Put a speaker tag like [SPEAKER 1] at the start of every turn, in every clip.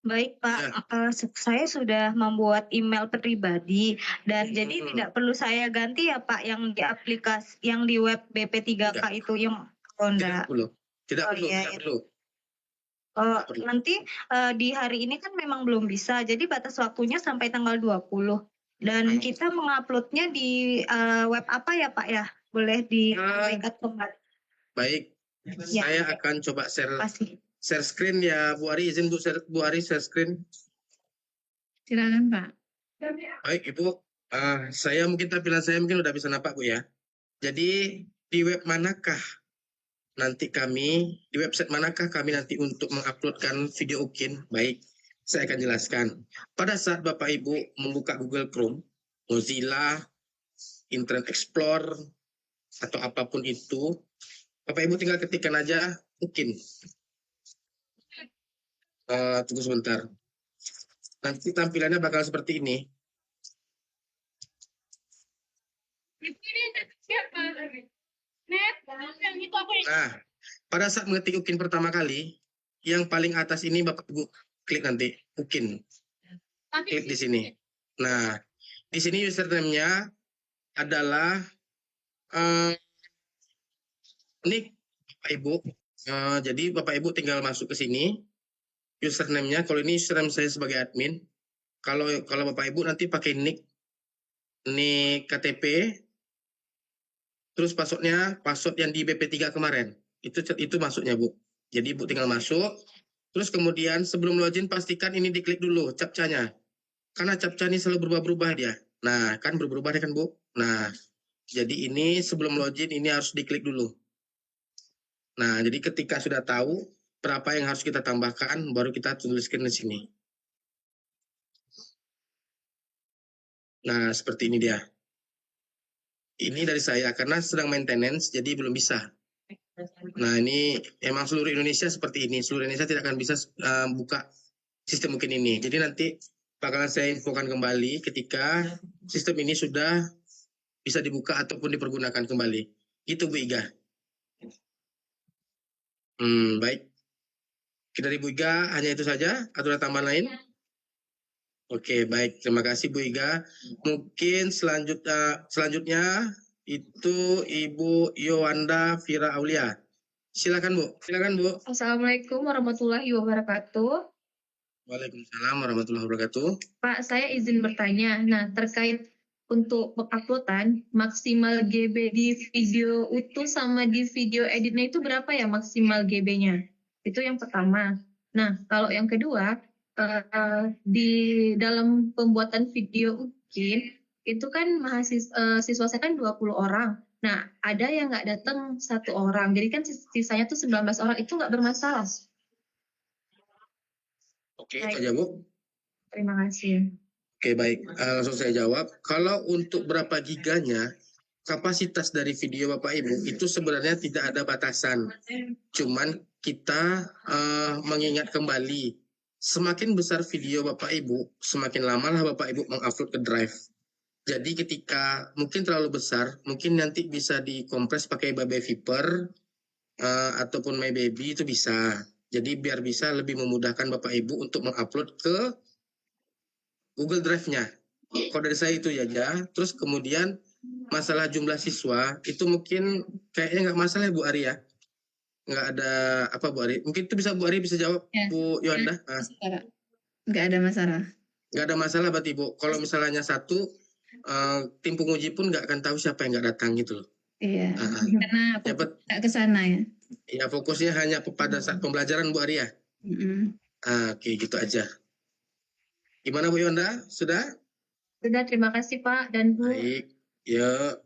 [SPEAKER 1] Baik Pak,
[SPEAKER 2] Ya.
[SPEAKER 1] saya sudah membuat email pribadi dan jadi
[SPEAKER 2] Hmm.
[SPEAKER 1] tidak perlu saya ganti ya Pak yang di aplikasi yang di web BP3K
[SPEAKER 2] Enggak,
[SPEAKER 1] itu yang
[SPEAKER 2] tidak
[SPEAKER 1] enggak.
[SPEAKER 2] perlu. Tidak
[SPEAKER 1] Oh
[SPEAKER 2] perlu,
[SPEAKER 1] iya,
[SPEAKER 2] tidak
[SPEAKER 1] iya.
[SPEAKER 2] perlu. Tidak perlu.
[SPEAKER 1] Nanti di hari ini kan memang belum bisa, jadi batas waktunya sampai tanggal 20 dan kita menguploadnya di web apa ya Pak ya? Boleh disampaikan kembali.
[SPEAKER 2] Baik,
[SPEAKER 1] Ya,
[SPEAKER 2] saya akan coba
[SPEAKER 1] kasih.
[SPEAKER 2] share screen ya Bu Ari, izin Bu Ari share screen.
[SPEAKER 3] Silakan Pak.
[SPEAKER 2] Baik Ibu, saya mungkin tampilan saya mungkin udah bisa nampak Bu ya. Jadi di web manakah nanti kami, di website manakah kami nanti untuk menguploadkan video UKIN? Baik, saya akan jelaskan. Pada saat Bapak Ibu membuka Google Chrome, Mozilla, Internet Explorer, atau apapun itu, Bapak Ibu tinggal ketikkan aja UKIN. Tunggu sebentar. Nanti tampilannya bakal seperti ini. Nah, pada saat mengetik UKIN pertama kali, yang paling atas ini Bapak Ibu klik nanti UKIN. Klik di sini. Nah, di sini username-nya adalah ini Bapak Ibu. Jadi Bapak Ibu tinggal masuk ke sini. Username-nya, kalau ini username saya sebagai admin. Kalau Bapak Ibu nanti pakai nick KTP, terus password yang di BP3 kemarin. Itu masuknya Bu. Jadi Bu tinggal masuk. Terus kemudian sebelum login pastikan ini diklik dulu captcha-nya. Karena captcha ini selalu berubah-ubah dia. Nah, kan berubah ya kan Bu? Nah, jadi ini sebelum login ini harus diklik dulu. Nah, jadi ketika sudah tahu berapa yang harus kita tambahkan, baru kita tuliskan di sini. Nah, seperti ini dia. Ini dari saya, karena sedang maintenance, jadi belum bisa. Nah, ini emang seluruh Indonesia seperti ini. Seluruh Indonesia tidak akan bisa buka sistem mungkin ini. Jadi nanti bakalan saya infokan kembali ketika sistem ini sudah bisa dibuka ataupun dipergunakan kembali. Itu Bu Iga. Baik. Dari Bu Iga hanya itu saja atau ada tambahan lain? Oke, baik. Terima kasih Bu Iga. Mungkin selanjutnya itu Ibu Yowanda Fira Aulia. Silakan Bu. Silakan Bu.
[SPEAKER 3] Assalamualaikum warahmatullahi wabarakatuh.
[SPEAKER 2] Waalaikumsalam warahmatullahi wabarakatuh.
[SPEAKER 3] Pak, saya izin bertanya. Nah, terkait untuk penguploadan, maksimal GB di video utuh sama di video editnya itu berapa ya maksimal GB-nya? Itu yang pertama. Nah, kalau yang kedua, di dalam pembuatan video UKIN, itu kan siswa saya kan 20 orang. Nah, ada yang nggak datang 1 orang. Jadi kan sisanya tuh 19 orang. Itu nggak bermasalah.
[SPEAKER 2] Oke, itu aja Bu.
[SPEAKER 3] Terima kasih.
[SPEAKER 2] Oke, baik. Langsung saya jawab. Kalau untuk berapa giganya, kapasitas dari video Bapak Ibu itu sebenarnya tidak ada batasan. Cuman kita mengingat kembali, semakin besar video Bapak Ibu, semakin lamalah Bapak Ibu mengupload ke drive. Jadi ketika mungkin terlalu besar, mungkin nanti bisa dikompres pakai Baby Viper ataupun My Baby itu bisa. Jadi biar bisa lebih memudahkan Bapak Ibu untuk mengupload ke Google Drive-nya. Kalau dari saya itu ya. Terus kemudian masalah jumlah siswa itu mungkin kayaknya nggak masalah ya Bu Ari ya. Nggak ada apa Bu Ari. Mungkin itu bisa Bu Ari bisa jawab ya. Bu Yolanda.
[SPEAKER 3] Nggak ada masalah.
[SPEAKER 2] Nggak ada masalah berarti Bu. Kalau misalnya satu tim penguji pun nggak akan tahu siapa yang nggak datang gitu loh.
[SPEAKER 3] Iya. Karena nggak ke sana ya.
[SPEAKER 2] Ya fokusnya hanya pada saat pembelajaran Bu Ari ya. Oke, gitu aja. Gimana Bu Yolanda? Sudah?
[SPEAKER 3] Sudah, terima kasih Pak dan Bu.
[SPEAKER 2] Baik, ya.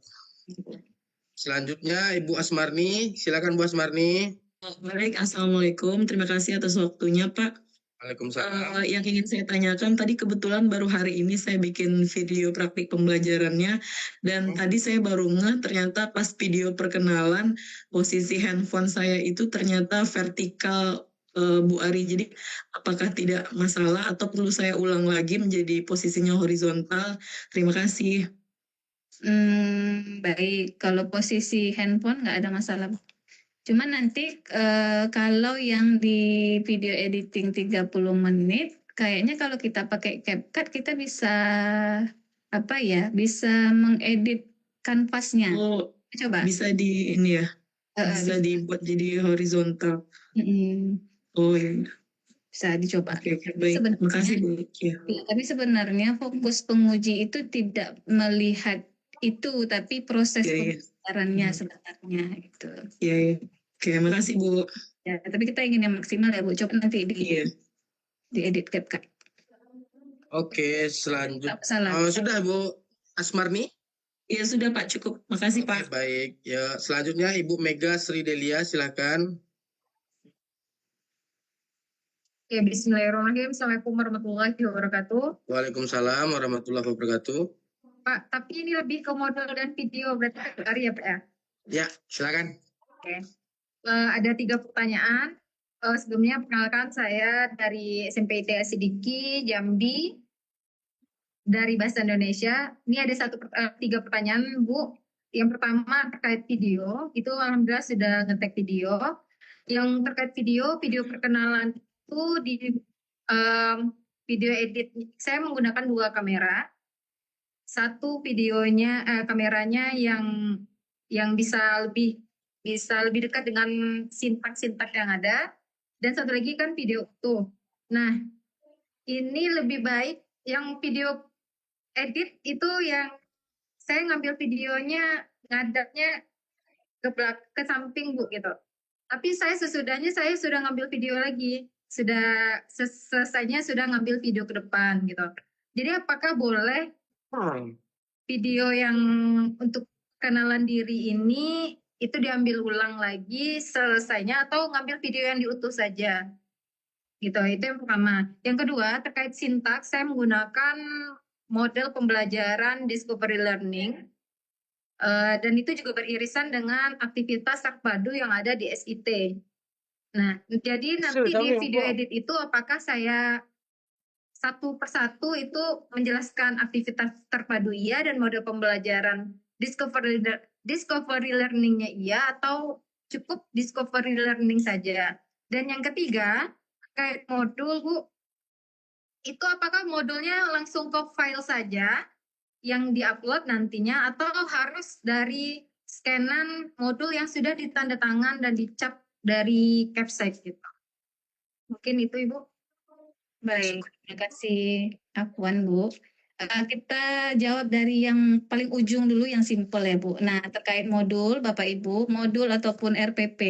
[SPEAKER 2] Selanjutnya Ibu Asmarni, silakan Bu Asmarni.
[SPEAKER 4] Baik, Assalamualaikum. Terima kasih atas waktunya Pak.
[SPEAKER 2] Waalaikumsalam.
[SPEAKER 4] Yang ingin saya tanyakan tadi kebetulan baru hari ini saya bikin video praktik pembelajarannya dan tadi saya baru ngeh ternyata pas video perkenalan posisi handphone saya itu ternyata vertikal Bu Ari. Jadi apakah tidak masalah atau perlu saya ulang lagi menjadi posisinya horizontal? Terima kasih.
[SPEAKER 3] Baik, kalau posisi handphone nggak ada masalah. Cuman nanti kalau yang di video editing 30 menit
[SPEAKER 5] kayaknya kalau kita pakai CapCut kita bisa apa ya? Bisa mengedit kanvasnya.
[SPEAKER 4] Oh,
[SPEAKER 5] Coba.
[SPEAKER 4] bisa di ini ya, bisa
[SPEAKER 5] bisa.
[SPEAKER 4] dibuat jadi horizontal.
[SPEAKER 5] Mm-mm.
[SPEAKER 4] Oh ya,
[SPEAKER 5] Bisa dicoba.
[SPEAKER 4] oke, baik.
[SPEAKER 5] Sebenarnya-
[SPEAKER 4] Makasih Bu. Ya.
[SPEAKER 5] Ya, tapi sebenarnya fokus penguji itu tidak melihat itu, tapi proses
[SPEAKER 4] Iya, iya.
[SPEAKER 5] pembelajarannya sebenarnya itu.
[SPEAKER 4] Iya, iya. Oke, makasih Bu.
[SPEAKER 5] Ya, tapi kita ingin yang maksimal ya Bu. Coba nanti
[SPEAKER 4] Iya.
[SPEAKER 5] diedit CapCut.
[SPEAKER 2] Oke, selanjutnya.
[SPEAKER 5] Tak salah.
[SPEAKER 2] Oh, sudah Bu Asmarni?
[SPEAKER 4] Iya sudah Pak, cukup. Makasih
[SPEAKER 2] Oke,
[SPEAKER 4] Pak.
[SPEAKER 2] baik. Ya, selanjutnya Ibu Mega Sri Delia, silakan.
[SPEAKER 3] Ya, bismillahirrahmanirrahim. Assalamualaikum warahmatullahi wabarakatuh.
[SPEAKER 2] Waalaikumsalam warahmatullahi wabarakatuh.
[SPEAKER 3] Pak, tapi ini lebih ke model dan video berarti hari ya Pak ya?
[SPEAKER 2] Ya, silakan.
[SPEAKER 3] Oke. Ada 3 pertanyaan. Sebelumnya perkenalkan saya dari SMP ITS Sidiki, Jambi, dari Bahasa Indonesia. Ini ada 3 pertanyaan Bu. Yang pertama terkait video, itu alhamdulillah sudah ngetek video. Yang terkait video perkenalan itu di video edit, saya menggunakan 2 kamera. Satu videonya, kameranya yang bisa lebih dekat dengan sintaks yang ada, dan satu lagi kan video utuh. Nah, ini lebih baik yang video edit itu yang saya ngambil videonya ngadapnya ke samping Bu gitu. Tapi sesudahnya saya sudah ngambil video lagi, sudah selesainya sudah ngambil video ke depan gitu. Jadi apakah boleh video yang untuk kenalan diri ini itu diambil ulang lagi selesainya atau ngambil video yang diutuh saja? Gitu, itu yang pertama. Yang kedua, terkait sintaks, saya menggunakan model pembelajaran Discovery Learning. Dan itu juga beririsan dengan aktivitas terpadu yang ada di SIT. Nah, jadi nanti di video edit itu apakah saya satu persatu itu menjelaskan aktivitas terpadu iya dan model pembelajaran discovery learning-nya iya atau cukup discovery learning saja. Dan yang ketiga, terkait modul Bu, itu apakah modulnya langsung ke file saja yang diupload nantinya atau harus dari scanan modul yang sudah ditandatangan dan dicap dari Capsite gitu. Mungkin itu Ibu.
[SPEAKER 5] Baik, terima kasih Afwan Bu. Kita jawab dari yang paling ujung dulu yang simpel ya Bu. Nah, terkait modul Bapak Ibu, modul ataupun RPP,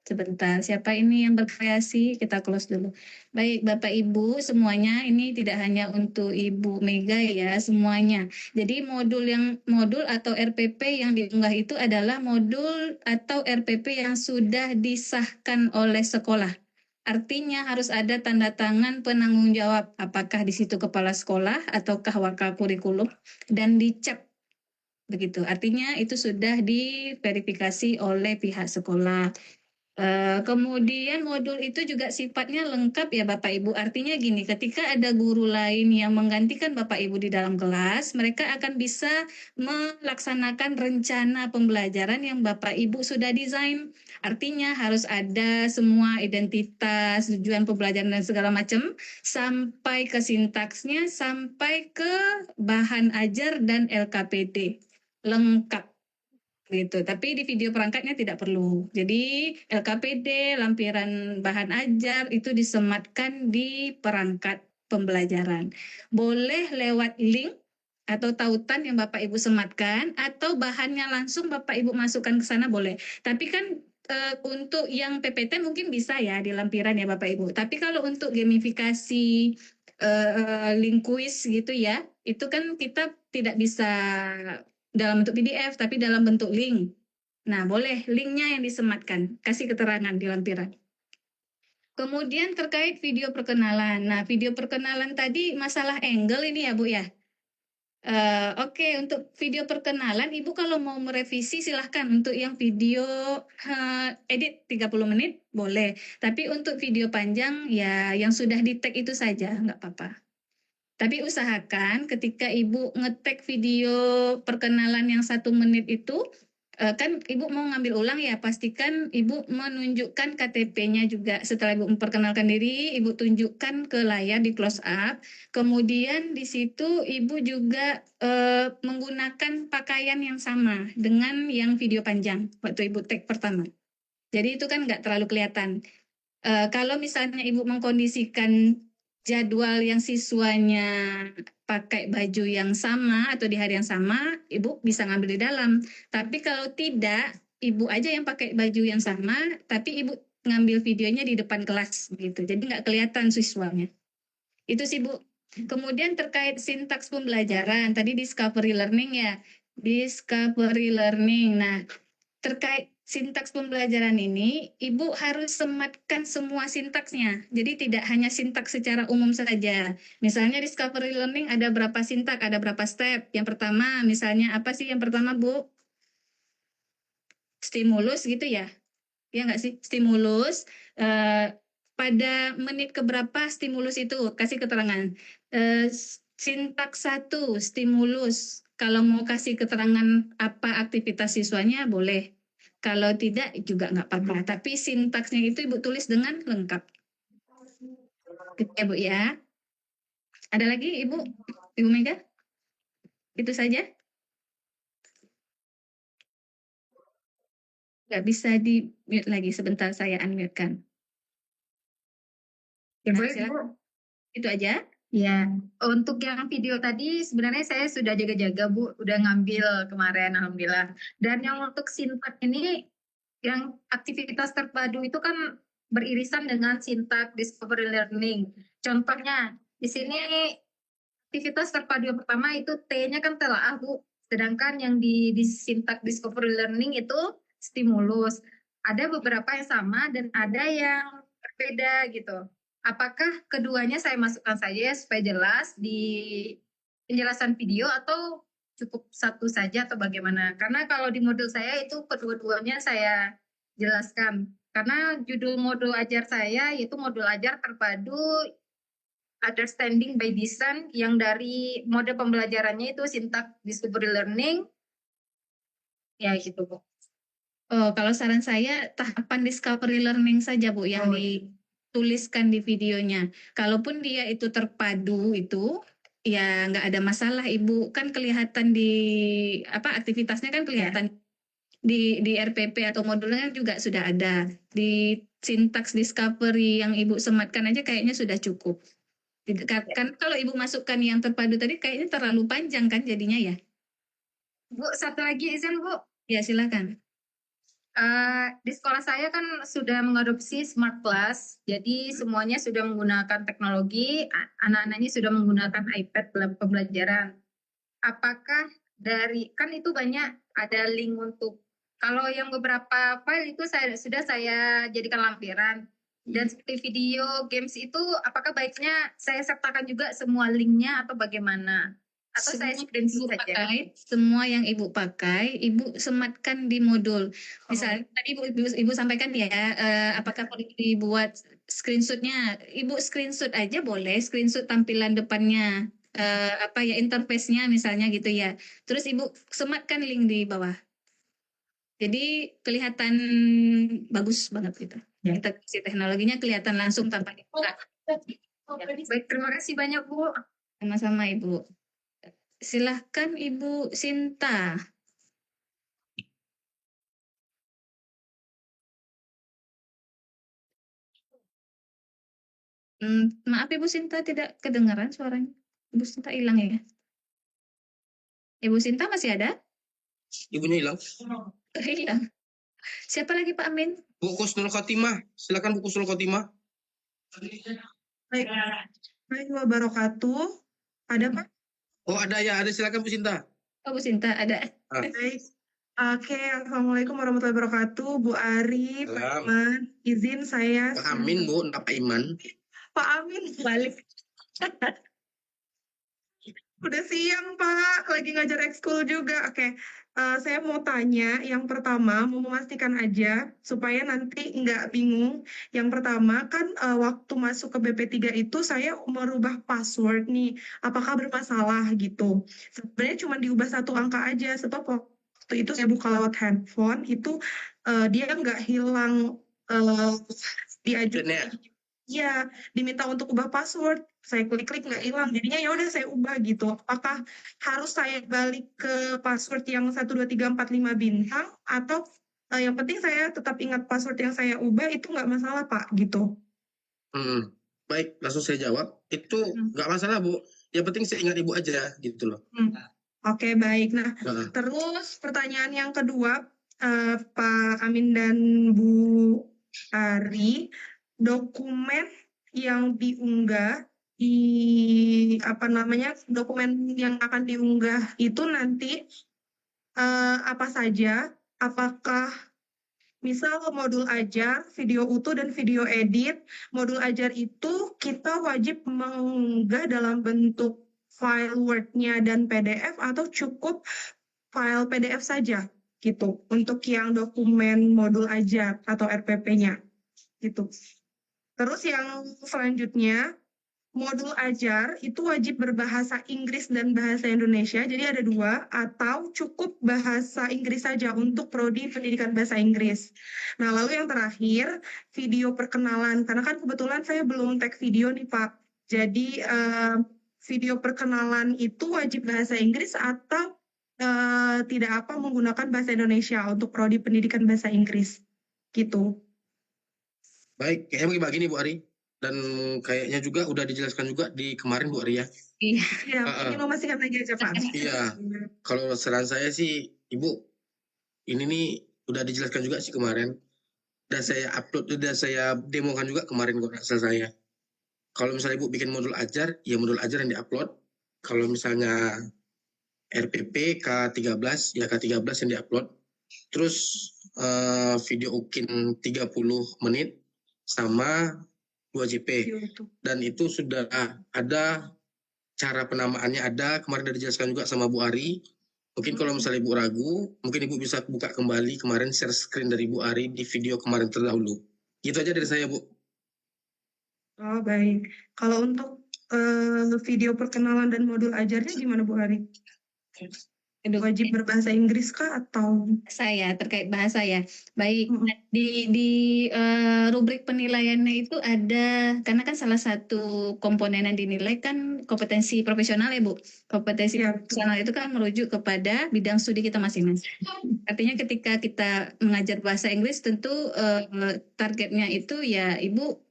[SPEAKER 5] sebentar, siapa ini yang berkreasi? Kita close dulu. Baik Bapak Ibu semuanya, ini tidak hanya untuk Ibu Mega ya, semuanya. Jadi modul atau RPP yang diunggah itu adalah modul atau RPP yang sudah disahkan oleh sekolah. Artinya harus ada tanda tangan penanggung jawab, apakah di situ kepala sekolah ataukah wakil kurikulum, dan dicap begitu. Artinya itu sudah diverifikasi oleh pihak sekolah. Kemudian modul itu juga sifatnya lengkap ya Bapak Ibu. Artinya gini, ketika ada guru lain yang menggantikan Bapak Ibu di dalam kelas, mereka akan bisa melaksanakan rencana pembelajaran yang Bapak Ibu sudah desain. Artinya harus ada semua identitas, tujuan pembelajaran dan segala macam, sampai ke sintaksnya, sampai ke bahan ajar dan LKPD. Lengkap. Gitu. Tapi di video perangkatnya tidak perlu. Jadi LKPD, lampiran bahan ajar itu disematkan di perangkat pembelajaran. Boleh lewat link atau tautan yang Bapak Ibu sematkan atau bahannya langsung Bapak Ibu masukkan ke sana boleh. Tapi kan untuk yang PPT mungkin bisa ya di lampiran ya Bapak Ibu. Tapi kalau untuk gamifikasi link quiz gitu ya, itu kan kita tidak bisa dalam bentuk PDF, tapi dalam bentuk link. Nah, boleh linknya yang disematkan, kasih keterangan di lampiran. Kemudian terkait video perkenalan. Nah, video perkenalan tadi masalah angle ini ya Bu ya. Oke, untuk video perkenalan, Ibu kalau mau merevisi silahkan. Untuk yang video edit 30 menit, boleh. Tapi untuk video panjang, ya yang sudah di-tag itu saja, nggak apa-apa. Tapi usahakan ketika Ibu nge-tag video perkenalan yang 1 menit itu, kan Ibu mau ngambil ulang ya, pastikan Ibu menunjukkan KTP-nya juga. Setelah Ibu memperkenalkan diri, Ibu tunjukkan ke layar di close up. Kemudian di situ Ibu juga menggunakan pakaian yang sama dengan yang video panjang waktu Ibu tag pertama. Jadi itu kan nggak terlalu kelihatan. Kalau misalnya Ibu mengkondisikan jadwal yang siswanya pakai baju yang sama atau di hari yang sama, Ibu bisa ngambil di dalam. Tapi kalau tidak, Ibu aja yang pakai baju yang sama, tapi Ibu ngambil videonya di depan kelas gitu. Jadi nggak kelihatan siswanya. Itu sih Bu. Kemudian terkait sintaks pembelajaran, tadi discovery learning ya. Discovery learning. Nah, terkait sintaks pembelajaran ini, Ibu harus sematkan semua sintaksnya. Jadi tidak hanya sintaks secara umum saja. Misalnya discovery learning ada berapa sintak, ada berapa step. Yang pertama, misalnya apa sih yang pertama, Bu? Stimulus gitu ya? Ya nggak sih? Stimulus. Pada menit keberapa stimulus itu? Kasih keterangan. Sintaks 1, stimulus. Kalau mau kasih keterangan apa aktivitas siswanya, boleh. Kalau tidak juga nggak apa-apa. Tapi sintaksnya itu Ibu tulis dengan lengkap. Gitu ya Bu ya. Ada lagi Ibu Mega? Itu saja. Nggak bisa di mute lagi. Sebentar saya unmute-kan.
[SPEAKER 1] Ya,
[SPEAKER 5] Nah,
[SPEAKER 1] boleh,
[SPEAKER 5] silakan.
[SPEAKER 1] Bu.
[SPEAKER 5] Itu aja.
[SPEAKER 1] Ya, untuk yang video tadi sebenarnya saya sudah jaga-jaga Bu, udah ngambil kemarin alhamdulillah. Dan yang untuk sintak ini, yang aktivitas terpadu itu kan beririsan dengan sintak discovery learning. Contohnya di sini aktivitas terpadu yang pertama itu T-nya kan telaah Bu, sedangkan yang di sintak discovery learning itu stimulus. Ada beberapa yang sama dan ada yang berbeda gitu. Apakah keduanya saya masukkan saja ya supaya jelas di penjelasan video atau cukup satu saja atau bagaimana? Karena kalau di modul saya itu kedua-duanya saya jelaskan. Karena judul modul ajar saya yaitu modul ajar terpadu understanding by design yang dari mode pembelajarannya itu sintak discovery learning. Ya gitu Bu.
[SPEAKER 5] Oh, kalau saran saya tahapan discovery learning saja Bu yang dituliskan di videonya. Kalaupun dia itu terpadu itu ya nggak ada masalah Ibu, kan kelihatan di apa aktivitasnya kan kelihatan di RPP atau modulnya juga sudah ada. Di syntax discovery yang Ibu sematkan aja kayaknya sudah cukup. Kan kalau Ibu masukkan yang terpadu tadi kayaknya terlalu panjang kan jadinya ya.
[SPEAKER 1] Bu, satu lagi izin Bu.
[SPEAKER 5] Ya silakan.
[SPEAKER 1] Di sekolah saya kan sudah mengadopsi smart class, jadi semuanya sudah menggunakan teknologi, anak-anaknya sudah menggunakan iPad dalam pembelajaran. Apakah kan itu banyak ada link untuk, kalau yang beberapa file itu sudah saya jadikan lampiran, dan seperti video games itu apakah baiknya saya sertakan juga semua linknya atau bagaimana? Atau saya screenshot saja?
[SPEAKER 5] Semua yang Ibu pakai, Ibu sematkan di modul. Misalnya tadi Ibu sampaikan ya, apakah perlu dibuat screenshotnya? Ibu screenshot aja boleh, screenshot tampilan depannya, apa ya interface-nya misalnya gitu ya. Terus Ibu sematkan link di bawah. Jadi kelihatan bagus banget gitu. Ya. Kita kasih teknologinya kelihatan langsung tanpa dibuka.
[SPEAKER 1] Baik, terima kasih banyak Bu.
[SPEAKER 5] Sama-sama Ibu. Silahkan Ibu Sinta. Maaf Ibu Sinta tidak kedengaran suaranya. Ibu Sinta hilang ya? Ibu Sinta masih ada?
[SPEAKER 2] Ibunya hilang.
[SPEAKER 5] Hilang. Siapa lagi Pak Amin?
[SPEAKER 2] Bu Kusnul Khotimah, silakan Bu Kusnul Khotimah.
[SPEAKER 6] Baik. Baik, wabarakatuh. Ada Pak?
[SPEAKER 2] Oh ada ya, ada silakan Bu Sinta.
[SPEAKER 5] Oh Bu Sinta ada.
[SPEAKER 6] Baik. Oke, Assalamualaikum warahmatullahi wabarakatuh. Bu Ari, Pak Iman, izin saya.
[SPEAKER 2] Pak Amin Bu, enggak Pak Iman.
[SPEAKER 6] Pak Amin,
[SPEAKER 5] Balik.
[SPEAKER 6] udah siang Pak, lagi ngajar ekskul juga. Oke, saya mau tanya, yang pertama mau memastikan aja supaya nanti nggak bingung. Yang pertama kan waktu masuk ke BP3 itu saya merubah password nih, apakah bermasalah gitu? Sebenarnya cuma diubah satu angka aja, sebab waktu waktu itu saya buka lewat handphone itu dia nggak hilang diajukan. Iya, diminta untuk ubah password. Saya klik-klik nggak hilang. Jadinya ya udah saya ubah gitu. Apakah harus saya balik ke password yang 12345 bintang atau yang penting saya tetap ingat password yang saya ubah itu nggak masalah Pak gitu.
[SPEAKER 2] Baik, langsung saya jawab. Itu nggak masalah Bu. Yang penting saya ingat Ibu aja gitu loh.
[SPEAKER 6] Oke, baik. Nah, terus pertanyaan yang kedua, Pak Amin dan Bu Ari, dokumen yang diunggah dokumen yang akan diunggah itu nanti apa saja? Apakah misal modul ajar, video utuh dan video edit, modul ajar itu kita wajib mengunggah dalam bentuk file Word-nya dan PDF atau cukup file PDF saja gitu untuk yang dokumen modul ajar atau RPP-nya gitu. Terus yang selanjutnya modul ajar itu wajib berbahasa Inggris dan bahasa Indonesia, jadi ada 2, atau cukup bahasa Inggris saja untuk prodi pendidikan bahasa Inggris. Nah, lalu yang terakhir, video perkenalan, karena kan kebetulan saya belum tag video nih Pak, jadi video perkenalan itu wajib bahasa Inggris atau tidak apa menggunakan bahasa Indonesia untuk prodi pendidikan bahasa Inggris, gitu.
[SPEAKER 2] Baik, kayaknya begini Bu Ari. Dan kayaknya juga udah dijelaskan juga di kemarin Bu Ari ya.
[SPEAKER 5] Iya.
[SPEAKER 6] Mungkin memastikan lagi aja Pak.
[SPEAKER 2] Iya, kalau saran saya sih Ibu, ini nih udah dijelaskan juga sih kemarin. Dan saya upload, udah saya demokan juga kemarin kok asal saya. Kalau misalnya Ibu bikin modul ajar, ya modul ajar yang diupload. Kalau misalnya RPP K13, ya K13 yang diupload. Terus video UKIN 30 menit sama 2 JP. Dan itu sudah ada cara penamaannya ada, kemarin sudah dijelaskan juga sama Bu Ari. Mungkin kalau misalnya Ibu ragu, mungkin Ibu bisa buka kembali kemarin share screen dari Bu Ari di video kemarin terdahulu. Gitu aja dari saya Bu.
[SPEAKER 6] Oh baik. Kalau untuk video perkenalan dan modul ajarnya gimana Bu Ari? Wajib berbahasa Inggris kah atau?
[SPEAKER 5] Saya terkait bahasa ya. Baik, di rubrik penilaiannya itu ada, karena kan salah satu komponen yang dinilai kan kompetensi profesional ya Bu. Kompetensi profesional itu kan merujuk kepada bidang studi kita masing-masing. Artinya ketika kita mengajar bahasa Inggris tentu targetnya itu ya Ibu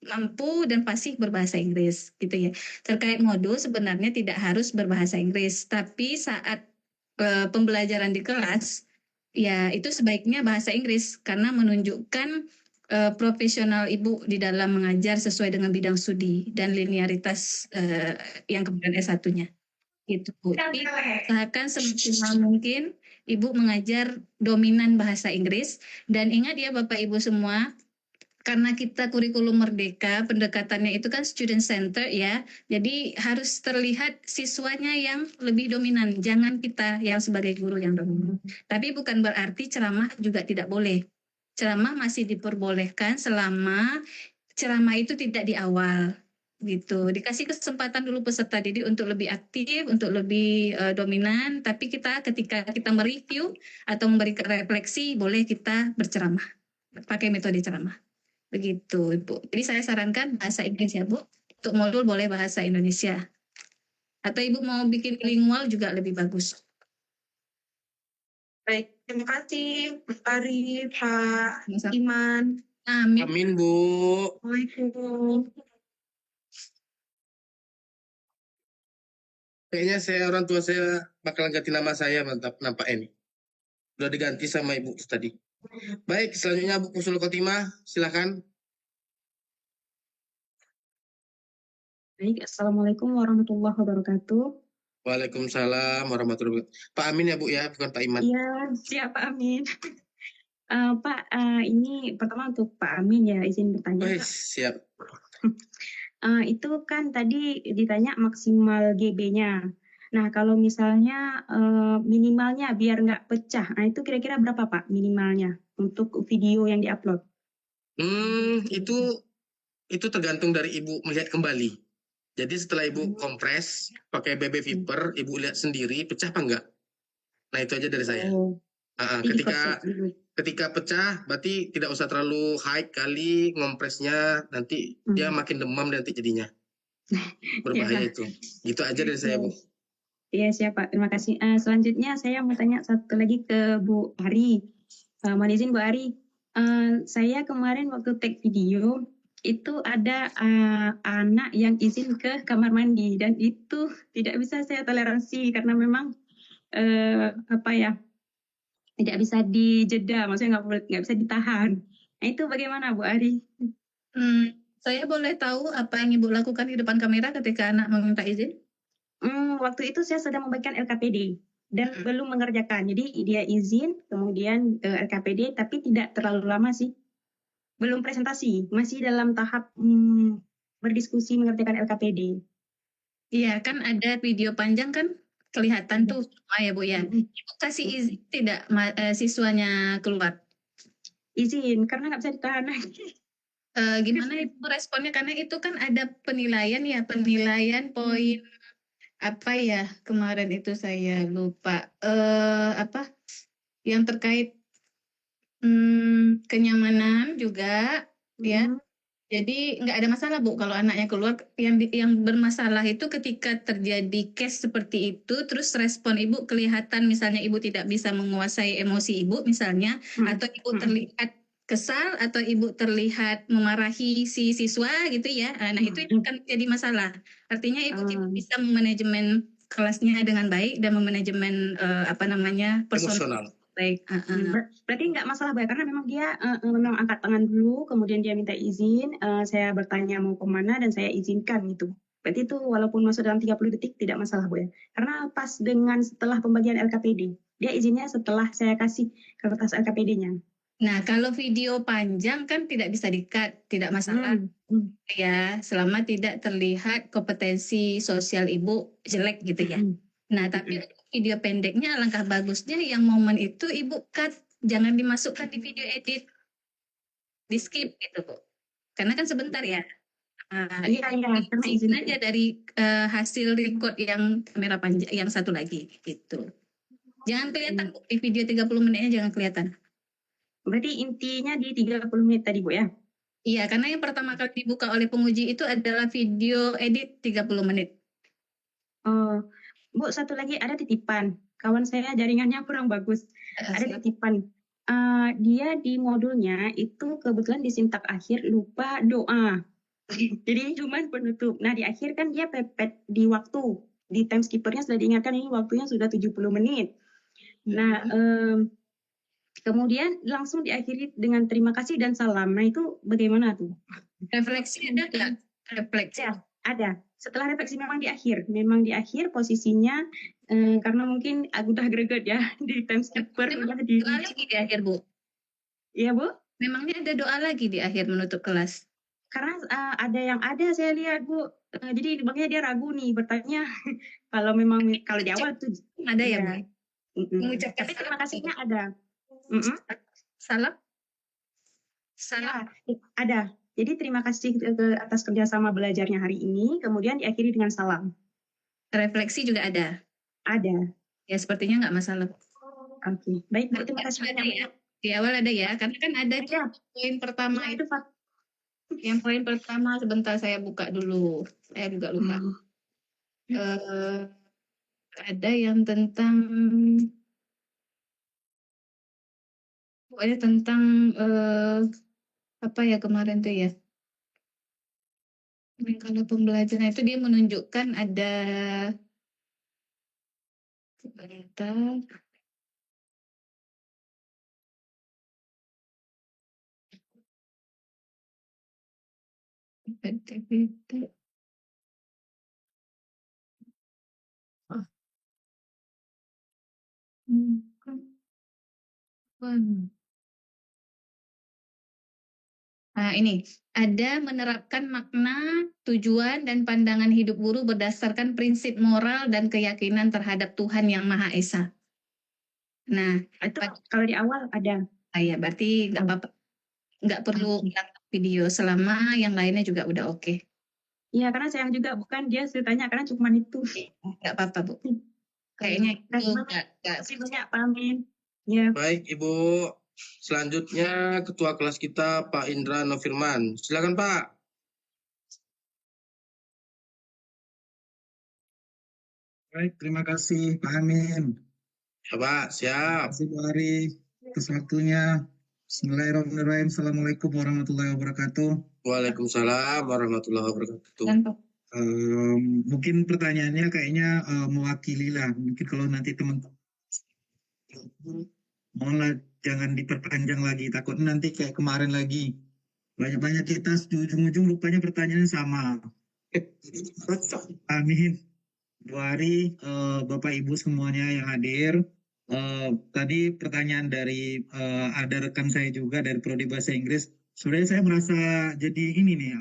[SPEAKER 5] mampu dan fasih berbahasa Inggris gitu ya. Terkait modul sebenarnya tidak harus berbahasa Inggris, tapi saat pembelajaran di kelas ya itu sebaiknya bahasa Inggris karena menunjukkan profesional Ibu di dalam mengajar sesuai dengan bidang studi dan linearitas yang kemudian S1-nya. Gitu Bu. Tapi usahakan semaksimal mungkin Ibu mengajar dominan bahasa Inggris dan ingat ya Bapak Ibu semua, karena kita kurikulum merdeka, pendekatannya itu kan student center ya. Jadi harus terlihat siswanya yang lebih dominan, jangan kita yang sebagai guru yang dominan. Tapi bukan berarti ceramah juga tidak boleh. Ceramah masih diperbolehkan selama ceramah itu tidak di awal gitu. Dikasih kesempatan dulu peserta didik untuk lebih aktif, untuk lebih dominan, tapi ketika kita mereview atau memberikan refleksi, boleh kita berceramah. Pakai metode ceramah. Begitu, Ibu. Jadi saya sarankan bahasa Inggris ya, Bu. Untuk modul boleh bahasa Indonesia. Atau Ibu mau bikin bilingual juga lebih bagus.
[SPEAKER 6] Baik, terima kasih Pak Ari, Pak Iman.
[SPEAKER 5] Amin.
[SPEAKER 2] Amin, Bu.
[SPEAKER 6] Assalamualaikum.
[SPEAKER 2] Kayaknya orang tua saya bakalan ganti nama saya, mantap nampak ini. Udah diganti sama Ibu tadi. Baik, selanjutnya Bu Kusul Khotimah, silakan.
[SPEAKER 7] Baik, Assalamualaikum warahmatullahi wabarakatuh.
[SPEAKER 2] Waalaikumsalam warahmatullahi wabarakatuh. Pak Amin ya Bu ya, bukan Pak Iman.
[SPEAKER 7] Iya, siap Pak Amin. Pak, ini pertama untuk Pak Amin ya, izin bertanya.
[SPEAKER 2] Siap.
[SPEAKER 7] Itu kan tadi ditanya maksimal GB-nya. Nah, kalau misalnya minimalnya biar nggak pecah, nah itu kira-kira berapa Pak minimalnya untuk video yang diupload?
[SPEAKER 2] Itu tergantung dari Ibu melihat kembali. Jadi setelah Ibu kompres pakai BB Viper, Ibu lihat sendiri pecah apa enggak? Nah itu aja dari saya.
[SPEAKER 7] Oh, jadi di cross check dulu.
[SPEAKER 2] Ketika pecah, berarti tidak usah terlalu high kali ngompresnya, nanti dia makin demam nanti jadinya. Berbahaya itu. Gitu aja dari saya, Bu.
[SPEAKER 7] Iya, siap Pak. Terima kasih. Selanjutnya saya mau tanya satu lagi ke Bu Ari. Mohon izin Bu Ari. Saya kemarin waktu take video itu ada anak yang izin ke kamar mandi dan itu tidak bisa saya toleransi karena memang tidak bisa dijeda, maksudnya nggak bisa ditahan. Nah itu bagaimana Bu Ari?
[SPEAKER 5] Saya boleh tahu apa yang Ibu lakukan di depan kamera ketika anak meminta izin?
[SPEAKER 7] Waktu itu saya sedang membagikan LKPD dan belum mengerjakan. Jadi dia izin, kemudian LKPD, tapi tidak terlalu lama sih. Belum presentasi, masih dalam tahap berdiskusi mengerjakan LKPD.
[SPEAKER 5] Iya, kan ada video panjang kan kelihatan tuh semua ya Bu ya. Ibu kasih izin tidak siswanya keluar?
[SPEAKER 7] Izin, karena nggak bisa ditahan lagi.
[SPEAKER 5] Gimana Ibu responnya? Karena itu kan ada penilaian ya, penilaian poin apa ya kemarin itu saya lupa yang terkait kenyamanan juga ya. Jadi nggak ada masalah Bu kalau anaknya keluar. Yang bermasalah itu ketika terjadi case seperti itu, terus respon Ibu kelihatan misalnya Ibu tidak bisa menguasai emosi Ibu misalnya, atau Ibu terlihat kesal, atau Ibu terlihat memarahi si siswa gitu ya. Nah itu akan jadi masalah. Artinya Ibu tidak bisa memanajemen kelasnya dengan baik dan memanajemen personal baik.
[SPEAKER 7] Berarti nggak masalah Bu ya, karena memang dia memang angkat tangan dulu, kemudian dia minta izin, saya bertanya mau kemana dan saya izinkan gitu. Berarti itu walaupun masuk dalam 30 detik tidak masalah Bu ya. Karena pas dengan setelah pembagian LKPD, dia izinnya setelah saya kasih kertas LKPD-nya.
[SPEAKER 5] Nah, kalau video panjang kan tidak bisa di-cut, tidak masalah. Ya, selama tidak terlihat kompetensi sosial Ibu jelek gitu ya. Nah, tapi video pendeknya alangkah bagusnya yang momen itu Ibu cut, jangan dimasukkan di video edit. Di skip gitu, Bu. Karena kan sebentar ya. Karena izin aja dari hasil record yang kamera panjang yang satu lagi gitu. Jangan kelihatan di video 30 menitnya jangan kelihatan.
[SPEAKER 7] Berarti intinya di 30 menit tadi Bu ya?
[SPEAKER 5] Iya, karena yang pertama kali dibuka oleh penguji itu adalah video edit 30 menit.
[SPEAKER 7] Bu, satu lagi ada titipan. Kawan saya jaringannya kurang bagus. Ada titipan. Dia di modulnya itu kebetulan di sintak akhir lupa doa. Jadi cuma penutup. Nah di akhir kan dia pepet di waktu. Di time skippernya sudah diingatkan ini waktunya sudah 70 menit. Nah kemudian langsung diakhiri dengan terima kasih dan salam. Nah itu bagaimana tuh?
[SPEAKER 5] Refleksi ada nggak? Refleksi.
[SPEAKER 7] Ada. Setelah refleksi memang di akhir posisinya karena mungkin udah greget ya di time skipper.
[SPEAKER 5] Memang ada doa lagi di akhir Bu?
[SPEAKER 7] Iya Bu?
[SPEAKER 5] Memangnya ada doa lagi di akhir menutup kelas?
[SPEAKER 7] Karena ada yang ada saya lihat Bu. Jadi makanya dia ragu nih bertanya kalau di awal tuh
[SPEAKER 5] ada ya Bu?
[SPEAKER 7] Mengucapkan tapi terima kasihnya ada.
[SPEAKER 5] Salam?
[SPEAKER 7] Ya, ada. Jadi terima kasih atas kerjasama belajarnya hari ini, kemudian diakhiri dengan salam.
[SPEAKER 5] Refleksi juga ada?
[SPEAKER 7] Ada.
[SPEAKER 5] Ya sepertinya nggak masalah.
[SPEAKER 7] Oke, baik Bu, terima kasih banyak.
[SPEAKER 5] Ya. Di awal ada ya, karena kan ada poin pertama itu. Yang poin pertama sebentar saya buka dulu, saya juga lupa. Ada yang tentang pokoknya tentang apa ya kemarin tuh ya. Kalau pembelajaran itu dia menunjukkan ada sebentar. Nah, ini ada menerapkan makna, tujuan, dan pandangan hidup guru berdasarkan prinsip moral dan keyakinan terhadap Tuhan Yang Maha Esa. Nah,
[SPEAKER 7] itu kalau di awal ada.
[SPEAKER 5] Ya, berarti nggak apa-apa, nggak perlu video selama yang lainnya juga udah oke.
[SPEAKER 7] Iya, karena sayang juga bukan dia ceritanya karena cuma itu.
[SPEAKER 5] Nggak apa-apa Bu.
[SPEAKER 3] Kayaknya itu
[SPEAKER 7] Terima kasih banyak Pak Amin. Ya,
[SPEAKER 2] Baik, Ibu. Selanjutnya Ketua kelas kita Pak Indra Novirman. Silakan Pak.
[SPEAKER 8] Baik, terima kasih Pak Amin.
[SPEAKER 2] Ya, Pak, siap.
[SPEAKER 8] Terima kasih Bu Ari atas waktunya. Bismillahirrahmanirrahim. Assalamualaikum warahmatullahi wabarakatuh.
[SPEAKER 2] Waalaikumsalam warahmatullahi wabarakatuh.
[SPEAKER 3] dan Pak.
[SPEAKER 8] Mungkin pertanyaannya kayaknya mewakili lah. Mungkin kalau nanti teman-teman mohonlah jangan diperpanjang lagi. Takutnya nanti kayak kemarin lagi. Banyak-banyak kita di ujung-ujung rupanya pertanyaannya sama. Amin. Bu Ari, Bapak Ibu semuanya yang hadir. Tadi pertanyaan dari ada rekan saya juga dari Prodi Bahasa Inggris. Sebenarnya saya merasa jadi ini nih,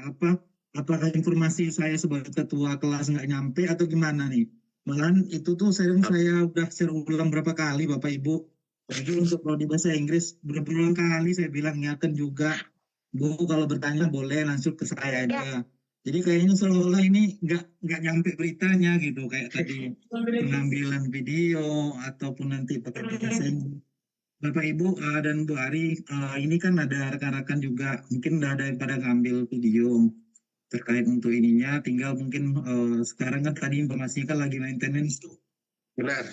[SPEAKER 8] apakah informasi saya sebagai ketua kelas nggak nyampe atau gimana nih? Malahan itu tuh saya udah share ulang berapa kali Bapak Ibu. Jadi untuk Prodi Bahasa Inggris berulang kali saya bilang ingatkan juga, Bu kalau bertanya boleh langsung ke saya aja. Jadi kayaknya seolah-olah ini nggak nyampe beritanya gitu, kayak tadi pengambilan video ataupun nanti pekerjaan. Bapak Ibu dan Bu Ari, ini kan ada rekan-rekan juga mungkin udah ada yang pada ngambil video terkait untuk ininya. Tinggal mungkin sekarang kan tadi informasinya kan lagi maintenance tuh.
[SPEAKER 2] Benar.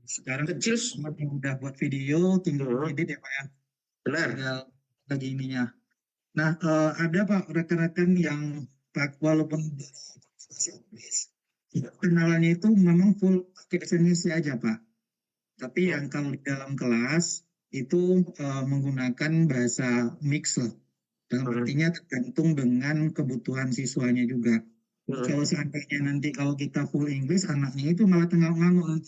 [SPEAKER 8] Sekarang
[SPEAKER 2] Kecil.
[SPEAKER 8] yang udah buat video tinggal edit ya Pak ya.
[SPEAKER 2] Benar.
[SPEAKER 8] Tinggal lagi ininya. Nah, ada Pak rekan-rekan yang Pak walaupun kenalannya itu memang full bahasa Indonesia aja Pak. Tapi yang kalau di dalam kelas itu menggunakan bahasa mix lah. Dalam artinya tergantung dengan kebutuhan siswanya juga. Kalau seandainya nanti kalau kita full English, anaknya itu malah tengah-tengah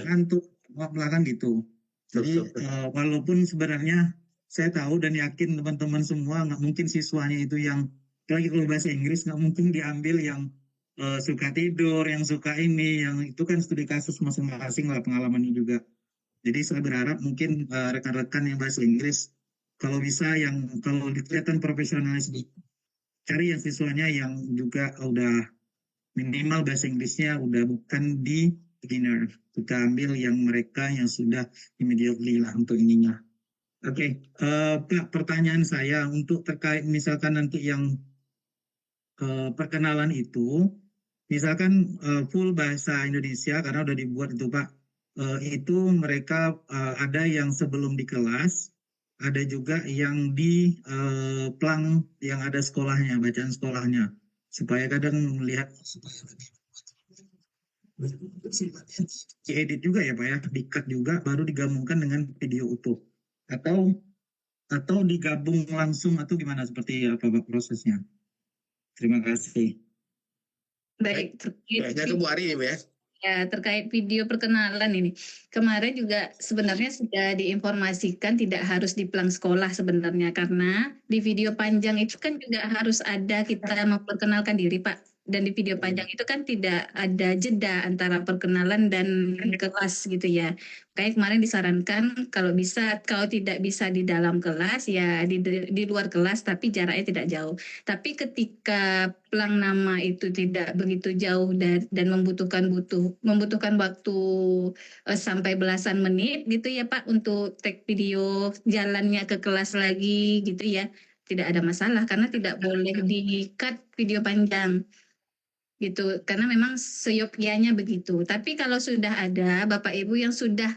[SPEAKER 8] ngantuk, kan gitu. Jadi walaupun sebenarnya saya tahu dan yakin teman-teman semua nggak mungkin siswanya itu yang lagi kalau bahasa Inggris nggak mungkin diambil yang suka tidur, yang suka ini, yang itu kan studi kasus masing-masing lah pengalamannya juga. Jadi saya berharap mungkin rekan-rekan yang bahasa Inggris kalau bisa yang kalau kelihatan profesionalis cari yang siswanya yang juga udah minimal bahasa Inggrisnya udah bukan di beginner. Kita ambil yang mereka yang sudah immediately lah untuk ininya. Oke, Pak, pertanyaan saya untuk terkait misalkan nanti yang perkenalan itu, misalkan full bahasa Indonesia karena udah dibuat itu Pak, itu mereka ada yang sebelum di kelas, ada juga yang di plang yang ada sekolahnya, bacaan sekolahnya, supaya kadang melihat diedit juga ya Pak ya, di-cut juga baru digabungkan dengan video utuh. Atau digabung langsung atau gimana seperti apa prosesnya? Terima kasih.
[SPEAKER 3] Baik,
[SPEAKER 2] Kayaknya ke Bu Ari ini ya.
[SPEAKER 5] Ya, terkait video perkenalan ini. Kemarin juga sebenarnya sudah diinformasikan tidak harus di plang sekolah sebenarnya. Karena di video panjang itu kan juga harus ada kita memperkenalkan diri Pak. Dan di video panjang itu kan tidak ada jeda antara perkenalan dan kelas gitu ya. Kayak kemarin disarankan kalau tidak bisa di dalam kelas ya di luar kelas tapi jaraknya tidak jauh. Tapi ketika plang nama itu tidak begitu jauh dan membutuhkan waktu sampai belasan menit gitu ya Pak untuk take video jalannya ke kelas lagi gitu ya. Tidak ada masalah karena tidak boleh di-cut video panjang gitu karena memang seyogyanya begitu. Tapi kalau sudah ada Bapak Ibu yang sudah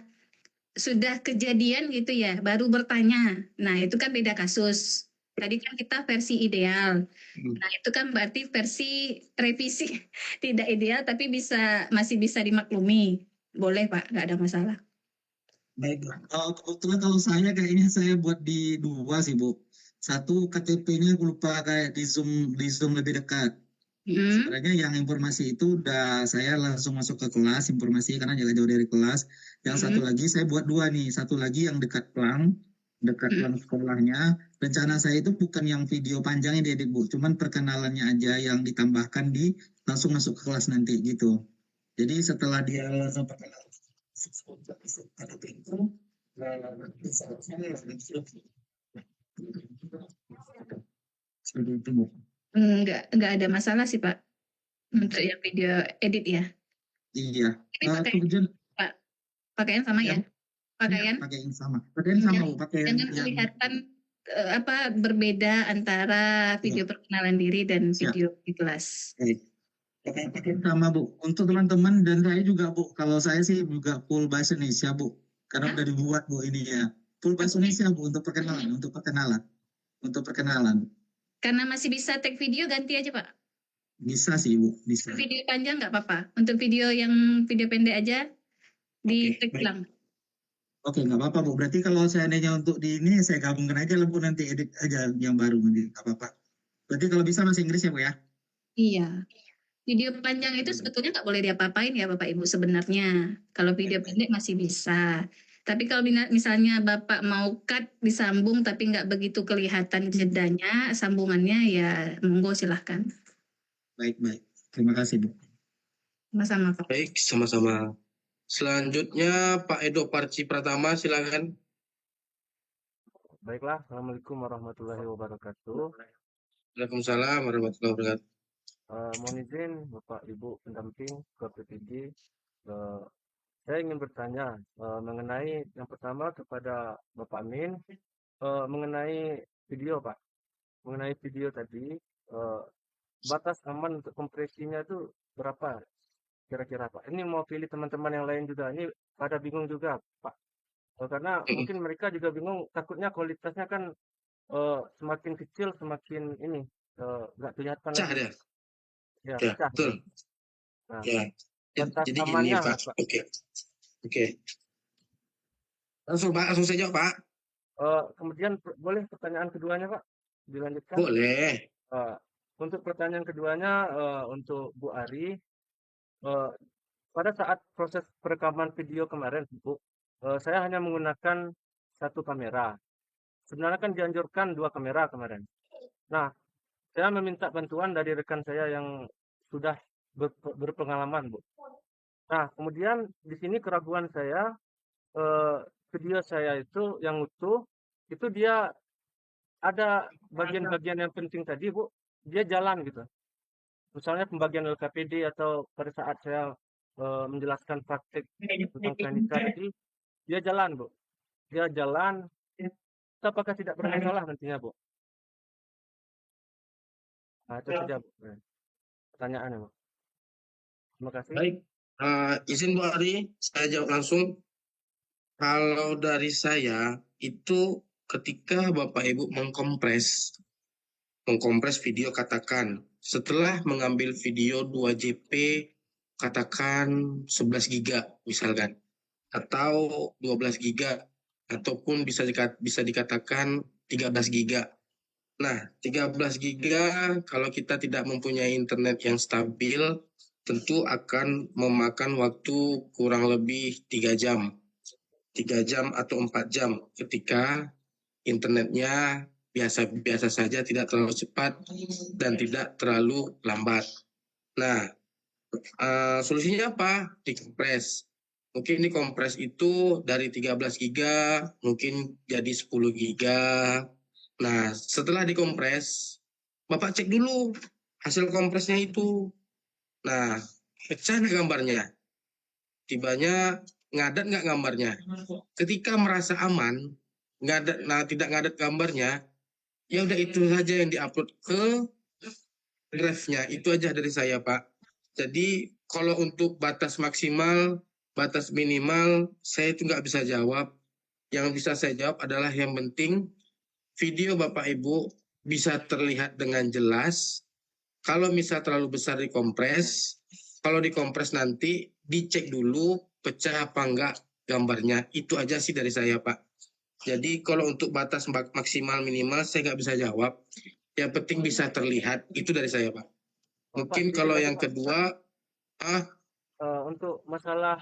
[SPEAKER 5] kejadian gitu ya baru bertanya. Nah, itu kan beda kasus. Tadi kan kita versi ideal. Nah, itu kan berarti versi revisi tidak ideal tapi masih bisa dimaklumi. Boleh Pak, nggak ada masalah.
[SPEAKER 8] Baik, kebetulan kalau saya kayaknya saya buat di dua sih Bu. Satu KTP-nya aku lupa kayak di Zoom lebih dekat. Sebenarnya yang informasi itu udah saya langsung masuk ke kelas informasi karena jaga jauh dari kelas. Yang satu lagi saya buat dua nih. Satu lagi yang dekat plang sekolahnya. Rencana saya itu bukan yang video panjangnya diedit Bu, cuman perkenalannya aja yang ditambahkan di langsung masuk ke kelas nanti gitu. Jadi setelah dia langsung perkenalan
[SPEAKER 5] Enggak ada masalah sih Pak. untuk yang video edit ya.
[SPEAKER 8] Iya.
[SPEAKER 5] Ini pakai
[SPEAKER 8] Kemudian
[SPEAKER 5] pakaian sama ya?
[SPEAKER 8] ya,
[SPEAKER 5] Pakaian?
[SPEAKER 8] pakai yang sama. Pakaian sama, Bu. Pakai
[SPEAKER 5] Jangan
[SPEAKER 8] yang
[SPEAKER 5] kelihatan berbeda antara video perkenalan diri dan
[SPEAKER 8] Siap.
[SPEAKER 5] video di kelas.
[SPEAKER 8] Pakaian sama, Bu. Untuk teman-teman dan saya juga, Bu. Kalau saya sih juga full bahasa Indonesia, Bu. Karena udah dibuat, Bu, ini ya. Full bahasa Indonesia, Bu, untuk perkenalan.
[SPEAKER 5] Karena masih bisa tag video, ganti aja Pak.
[SPEAKER 8] Bisa sih, Bu. Bisa.
[SPEAKER 5] Video panjang nggak apa-apa. Untuk video yang video pendek aja di tag
[SPEAKER 2] baik.
[SPEAKER 5] ulang.
[SPEAKER 8] Oke, nggak apa-apa, Bu. Berarti kalau seandainya untuk di ini, saya gabungkan aja lah, Bu. Nanti edit aja yang baru. Nggak apa-apa. Berarti kalau bisa bahasa Inggris ya, Bu, ya?
[SPEAKER 5] Iya. Video panjang itu sebetulnya nggak boleh diapa-apain ya Bapak Ibu sebenarnya. Kalau video pendek masih bisa. Tapi kalau misalnya Bapak mau cut disambung tapi nggak begitu kelihatan jedanya, sambungannya ya monggo silahkan.
[SPEAKER 8] Baik. Terima kasih, Bu.
[SPEAKER 5] Sama-sama Pak.
[SPEAKER 2] Baik, sama-sama. Selanjutnya Pak Edo Parci Pratama, silakan.
[SPEAKER 9] Baiklah, Assalamualaikum warahmatullahi wabarakatuh.
[SPEAKER 2] Waalaikumsalam warahmatullahi wabarakatuh.
[SPEAKER 9] Mohon izin Bapak Ibu pendamping ke PPG, saya ingin bertanya mengenai yang pertama kepada Bapak Amin mengenai video Pak. Mengenai video tadi, batas aman untuk kompresinya itu berapa kira-kira Pak? Ini mau pilih teman-teman yang lain juga, ini pada bingung juga Pak. Karena mungkin mereka juga bingung, takutnya kualitasnya kan semakin kecil semakin ini nggak kelihatan
[SPEAKER 2] Pecah
[SPEAKER 9] lagi.
[SPEAKER 2] dia.
[SPEAKER 9] Ya,
[SPEAKER 2] Ya,
[SPEAKER 9] pecah.
[SPEAKER 2] betul.
[SPEAKER 9] Nah,
[SPEAKER 2] Ya.
[SPEAKER 9] batas
[SPEAKER 2] Jadi gini,
[SPEAKER 9] amannya,
[SPEAKER 2] Pak.
[SPEAKER 9] Pak.
[SPEAKER 2] Oke. Langsung saya jawab, Pak.
[SPEAKER 9] Kemudian boleh pertanyaan keduanya, Pak? Dilanjutkan?
[SPEAKER 2] Boleh.
[SPEAKER 9] Untuk pertanyaan keduanya, untuk Bu Ari, pada saat proses perekaman video kemarin, Bu, saya hanya menggunakan satu kamera. Sebenarnya kan dianjurkan 2 kamera kemarin. Nah, saya meminta bantuan dari rekan saya yang sudah berpengalaman, Bu. Nah, kemudian di sini keraguan saya, video saya itu yang utuh, itu dia ada bagian-bagian yang penting tadi, Bu, dia jalan gitu. Misalnya pembagian LKPD atau pada saat saya menjelaskan praktik tentang klinika tadi, dia jalan, Bu. Dia jalan, itu apakah tidak bermasalah nantinya, Bu? Nah, itu saja, Bu. Pertanyaannya, Bu. Terima kasih.
[SPEAKER 2] Baik. Izin Bu Ari, saya jawab langsung. Kalau dari saya, itu ketika Bapak Ibu mengkompres video, katakan setelah mengambil video 2 JP, katakan 11 giga misalkan, atau 12 giga, ataupun bisa dikatakan 13 giga. Nah, 13 giga kalau kita tidak mempunyai internet yang stabil, tentu akan memakan waktu kurang lebih 3 jam. 3 jam atau 4 jam ketika internetnya biasa-biasa saja, tidak terlalu cepat dan tidak terlalu lambat. Nah, solusinya apa? Dikompres. Mungkin dikompres itu dari 13 giga mungkin jadi 10 giga. Nah, setelah dikompres, Bapak cek dulu hasil kompresnya itu. Nah, pecah nggak gambarnya? Tibanya ngadat nggak gambarnya? Ketika merasa aman, tidak ngadat gambarnya, ya udah itu saja yang diupload ke drive-nya. Itu aja dari saya, Pak. Jadi kalau untuk batas maksimal, batas minimal, saya itu nggak bisa jawab. Yang bisa saya jawab adalah yang penting video Bapak Ibu bisa terlihat dengan jelas. Kalau misal terlalu besar dikompres, kalau dikompres nanti dicek dulu pecah apa enggak gambarnya. Itu aja sih dari saya, Pak. Jadi kalau untuk batas maksimal minimal saya nggak bisa jawab. Yang penting bisa terlihat. Itu dari saya, Pak. Mungkin
[SPEAKER 9] Pak,
[SPEAKER 2] kalau yang kedua,
[SPEAKER 9] untuk masalah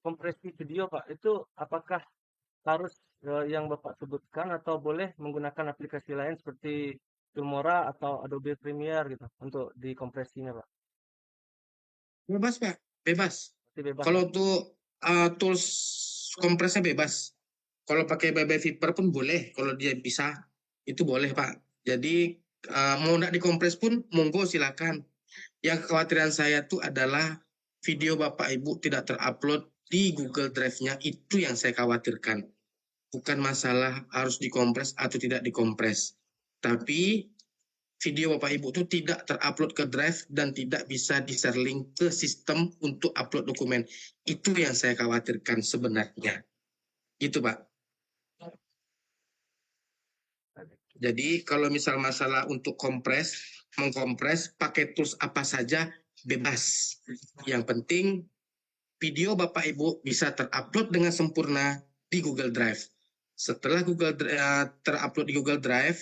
[SPEAKER 9] kompresi video, Pak, itu apakah harus yang Bapak sebutkan atau boleh menggunakan aplikasi lain seperti Filmora atau Adobe Premiere gitu untuk dikompresinya, Pak?
[SPEAKER 2] bebas, Pak. Bebas.
[SPEAKER 9] Bebas.
[SPEAKER 2] Kalau untuk tools kompresnya bebas. Kalau pakai BB Viper pun boleh. Kalau dia bisa, itu boleh, Pak. Jadi mau nggak dikompres pun monggo silakan. Yang kekhawatiran saya tuh adalah video Bapak Ibu tidak terupload di Google Drive-nya, itu yang saya khawatirkan. Bukan masalah harus dikompres atau tidak dikompres. Tapi video Bapak Ibu itu tidak terupload ke Drive dan tidak bisa di-share link ke sistem untuk upload dokumen. Itu yang saya khawatirkan sebenarnya. Gitu Pak. Jadi kalau misal masalah untuk mengkompres, pakai tools apa saja bebas. Yang penting video Bapak Ibu bisa terupload dengan sempurna di Google Drive. Setelah terupload di Google Drive,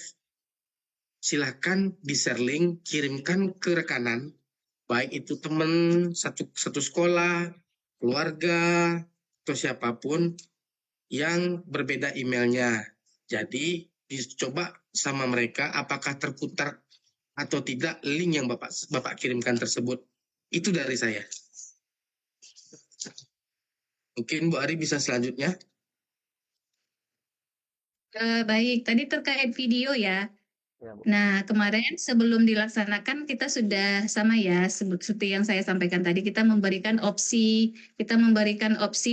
[SPEAKER 2] silakan di-share link, kirimkan ke rekanan, baik itu teman satu sekolah, keluarga, atau siapapun yang berbeda emailnya. Jadi dicoba sama mereka apakah terputar atau tidak link yang Bapak kirimkan tersebut. Itu dari saya. Mungkin Bu Ari bisa selanjutnya.
[SPEAKER 5] Baik, tadi terkait video ya.
[SPEAKER 9] Ya, Bu.
[SPEAKER 5] Nah, kemarin sebelum dilaksanakan kita sudah sama ya, seperti yang saya sampaikan tadi, kita memberikan opsi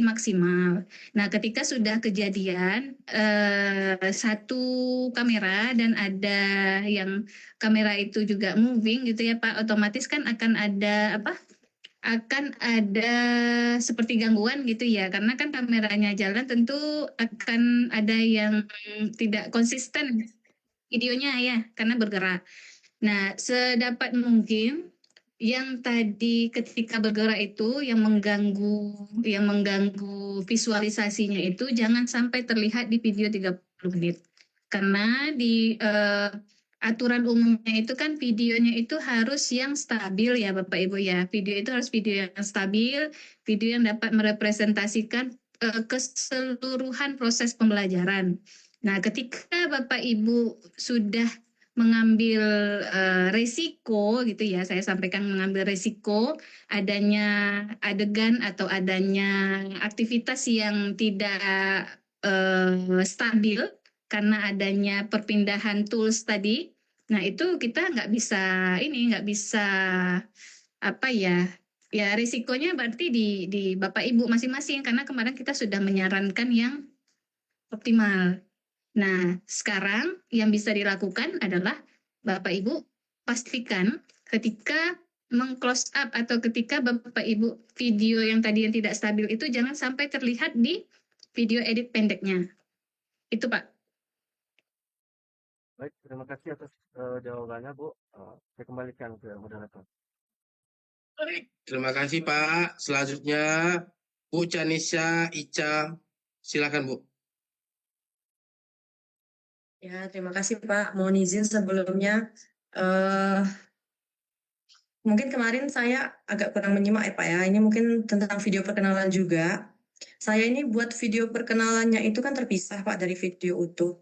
[SPEAKER 5] maksimal. Nah, ketika sudah kejadian satu kamera dan ada yang kamera itu juga moving gitu ya Pak, otomatis kan akan ada seperti gangguan gitu ya, karena kan kameranya jalan, tentu akan ada yang tidak konsisten videonya ya, karena bergerak. Nah, sedapat mungkin yang tadi ketika bergerak itu yang mengganggu visualisasinya itu jangan sampai terlihat di video 30 menit. Karena di aturan umumnya itu kan videonya itu harus yang stabil ya Bapak Ibu ya. Video itu harus video yang stabil, video yang dapat merepresentasikan keseluruhan proses pembelajaran. Nah, ketika Bapak Ibu sudah mengambil resiko gitu ya, saya sampaikan mengambil resiko adanya adegan atau adanya aktivitas yang tidak stabil karena adanya perpindahan tools tadi. Nah, itu kita nggak bisa risikonya berarti di Bapak Ibu masing-masing, karena kemarin kita sudah menyarankan yang optimal. Nah, sekarang yang bisa dilakukan adalah Bapak Ibu pastikan ketika meng-close up atau ketika Bapak Ibu video yang tadi yang tidak stabil itu jangan sampai terlihat di video edit pendeknya. Itu Pak.
[SPEAKER 9] Baik, terima kasih atas jawabannya Bu. Saya kembalikan ke moderator.
[SPEAKER 2] Terima kasih Pak. Selanjutnya Bu Canisha Ica, silakan Bu.
[SPEAKER 10] Ya, terima kasih Pak. Mohon izin sebelumnya, mungkin kemarin saya agak kurang menyimak ya Pak ya. Ini mungkin tentang video perkenalan juga. Saya ini buat video perkenalannya itu kan terpisah Pak dari video utuh.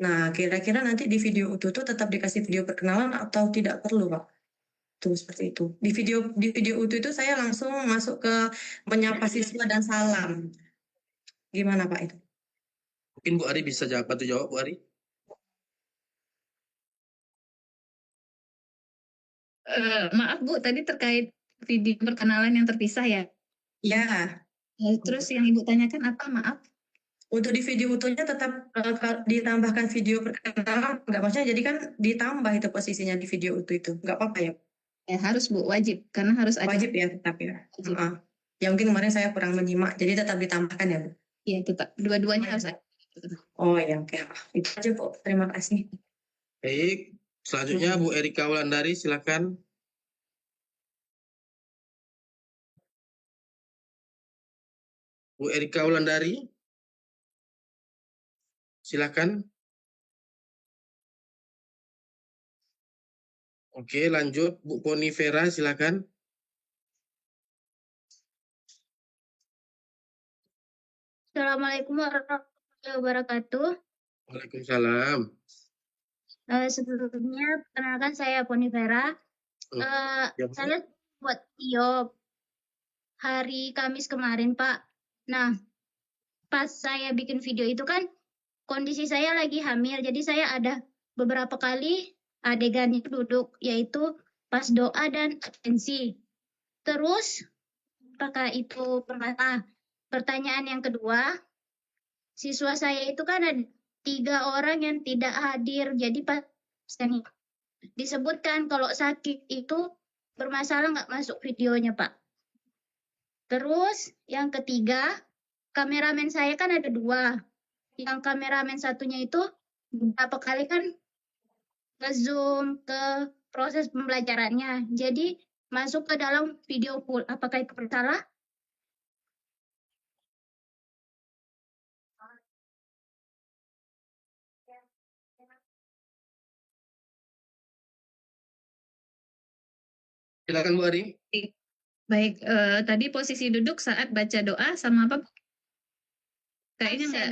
[SPEAKER 10] Nah, kira-kira nanti di video utuh itu tetap dikasih video perkenalan atau tidak perlu Pak? Tuh seperti itu. Di video utuh itu saya langsung masuk ke menyapa siswa dan salam. Gimana Pak itu?
[SPEAKER 2] Mungkin Bu Ari bisa jawab Bu Ari.
[SPEAKER 5] Maaf Bu, tadi terkait video perkenalan yang terpisah ya?
[SPEAKER 10] Ya.
[SPEAKER 5] Terus yang Ibu tanyakan apa? Maaf.
[SPEAKER 10] Untuk di video utuhnya tetap ditambahkan video perkenalan, nggak, maksudnya jadi kan ditambah itu posisinya di video utuh itu, nggak apa-apa ya?
[SPEAKER 5] Harus Bu, wajib, karena harus ada.
[SPEAKER 10] Wajib ya, tetap ya. Ya mungkin kemarin saya kurang menyimak, jadi tetap ditambahkan ya Bu?
[SPEAKER 5] Iya tetap, dua-duanya harus ada.
[SPEAKER 10] Oh ya, oke. Itu aja Bu, terima kasih.
[SPEAKER 2] Baik, selanjutnya Bu Erika Wulandari, silakan. Bu Erika Wulandari, silakan. Oke, lanjut Bu Poni Vera, silakan.
[SPEAKER 11] Assalamualaikum warahmatullahi wabarakatuh.
[SPEAKER 2] Waalaikumsalam.
[SPEAKER 11] Sebelumnya, perkenalkan saya Poni Vera. Saya buat video hari Kamis kemarin, Pak. Nah, pas saya bikin video itu kan kondisi saya lagi hamil, jadi saya ada beberapa kali adegannya duduk, yaitu pas doa dan absensi. Terus, apakah itu bermasalah? Pertanyaan yang kedua, siswa saya itu kan ada 3 orang yang tidak hadir. Jadi pas absen disebutkan kalau sakit itu bermasalah nggak masuk videonya, Pak. Terus yang ketiga, kameramen saya kan ada 2. Yang kameramen satunya itu beberapa kali kan nge-zoom ke proses pembelajarannya. Jadi masuk ke dalam video full. Apakah itu bersalah?
[SPEAKER 2] Silakan Bu Ari.
[SPEAKER 5] Baik, tadi posisi duduk saat baca doa sama apa? Kayaknya nggak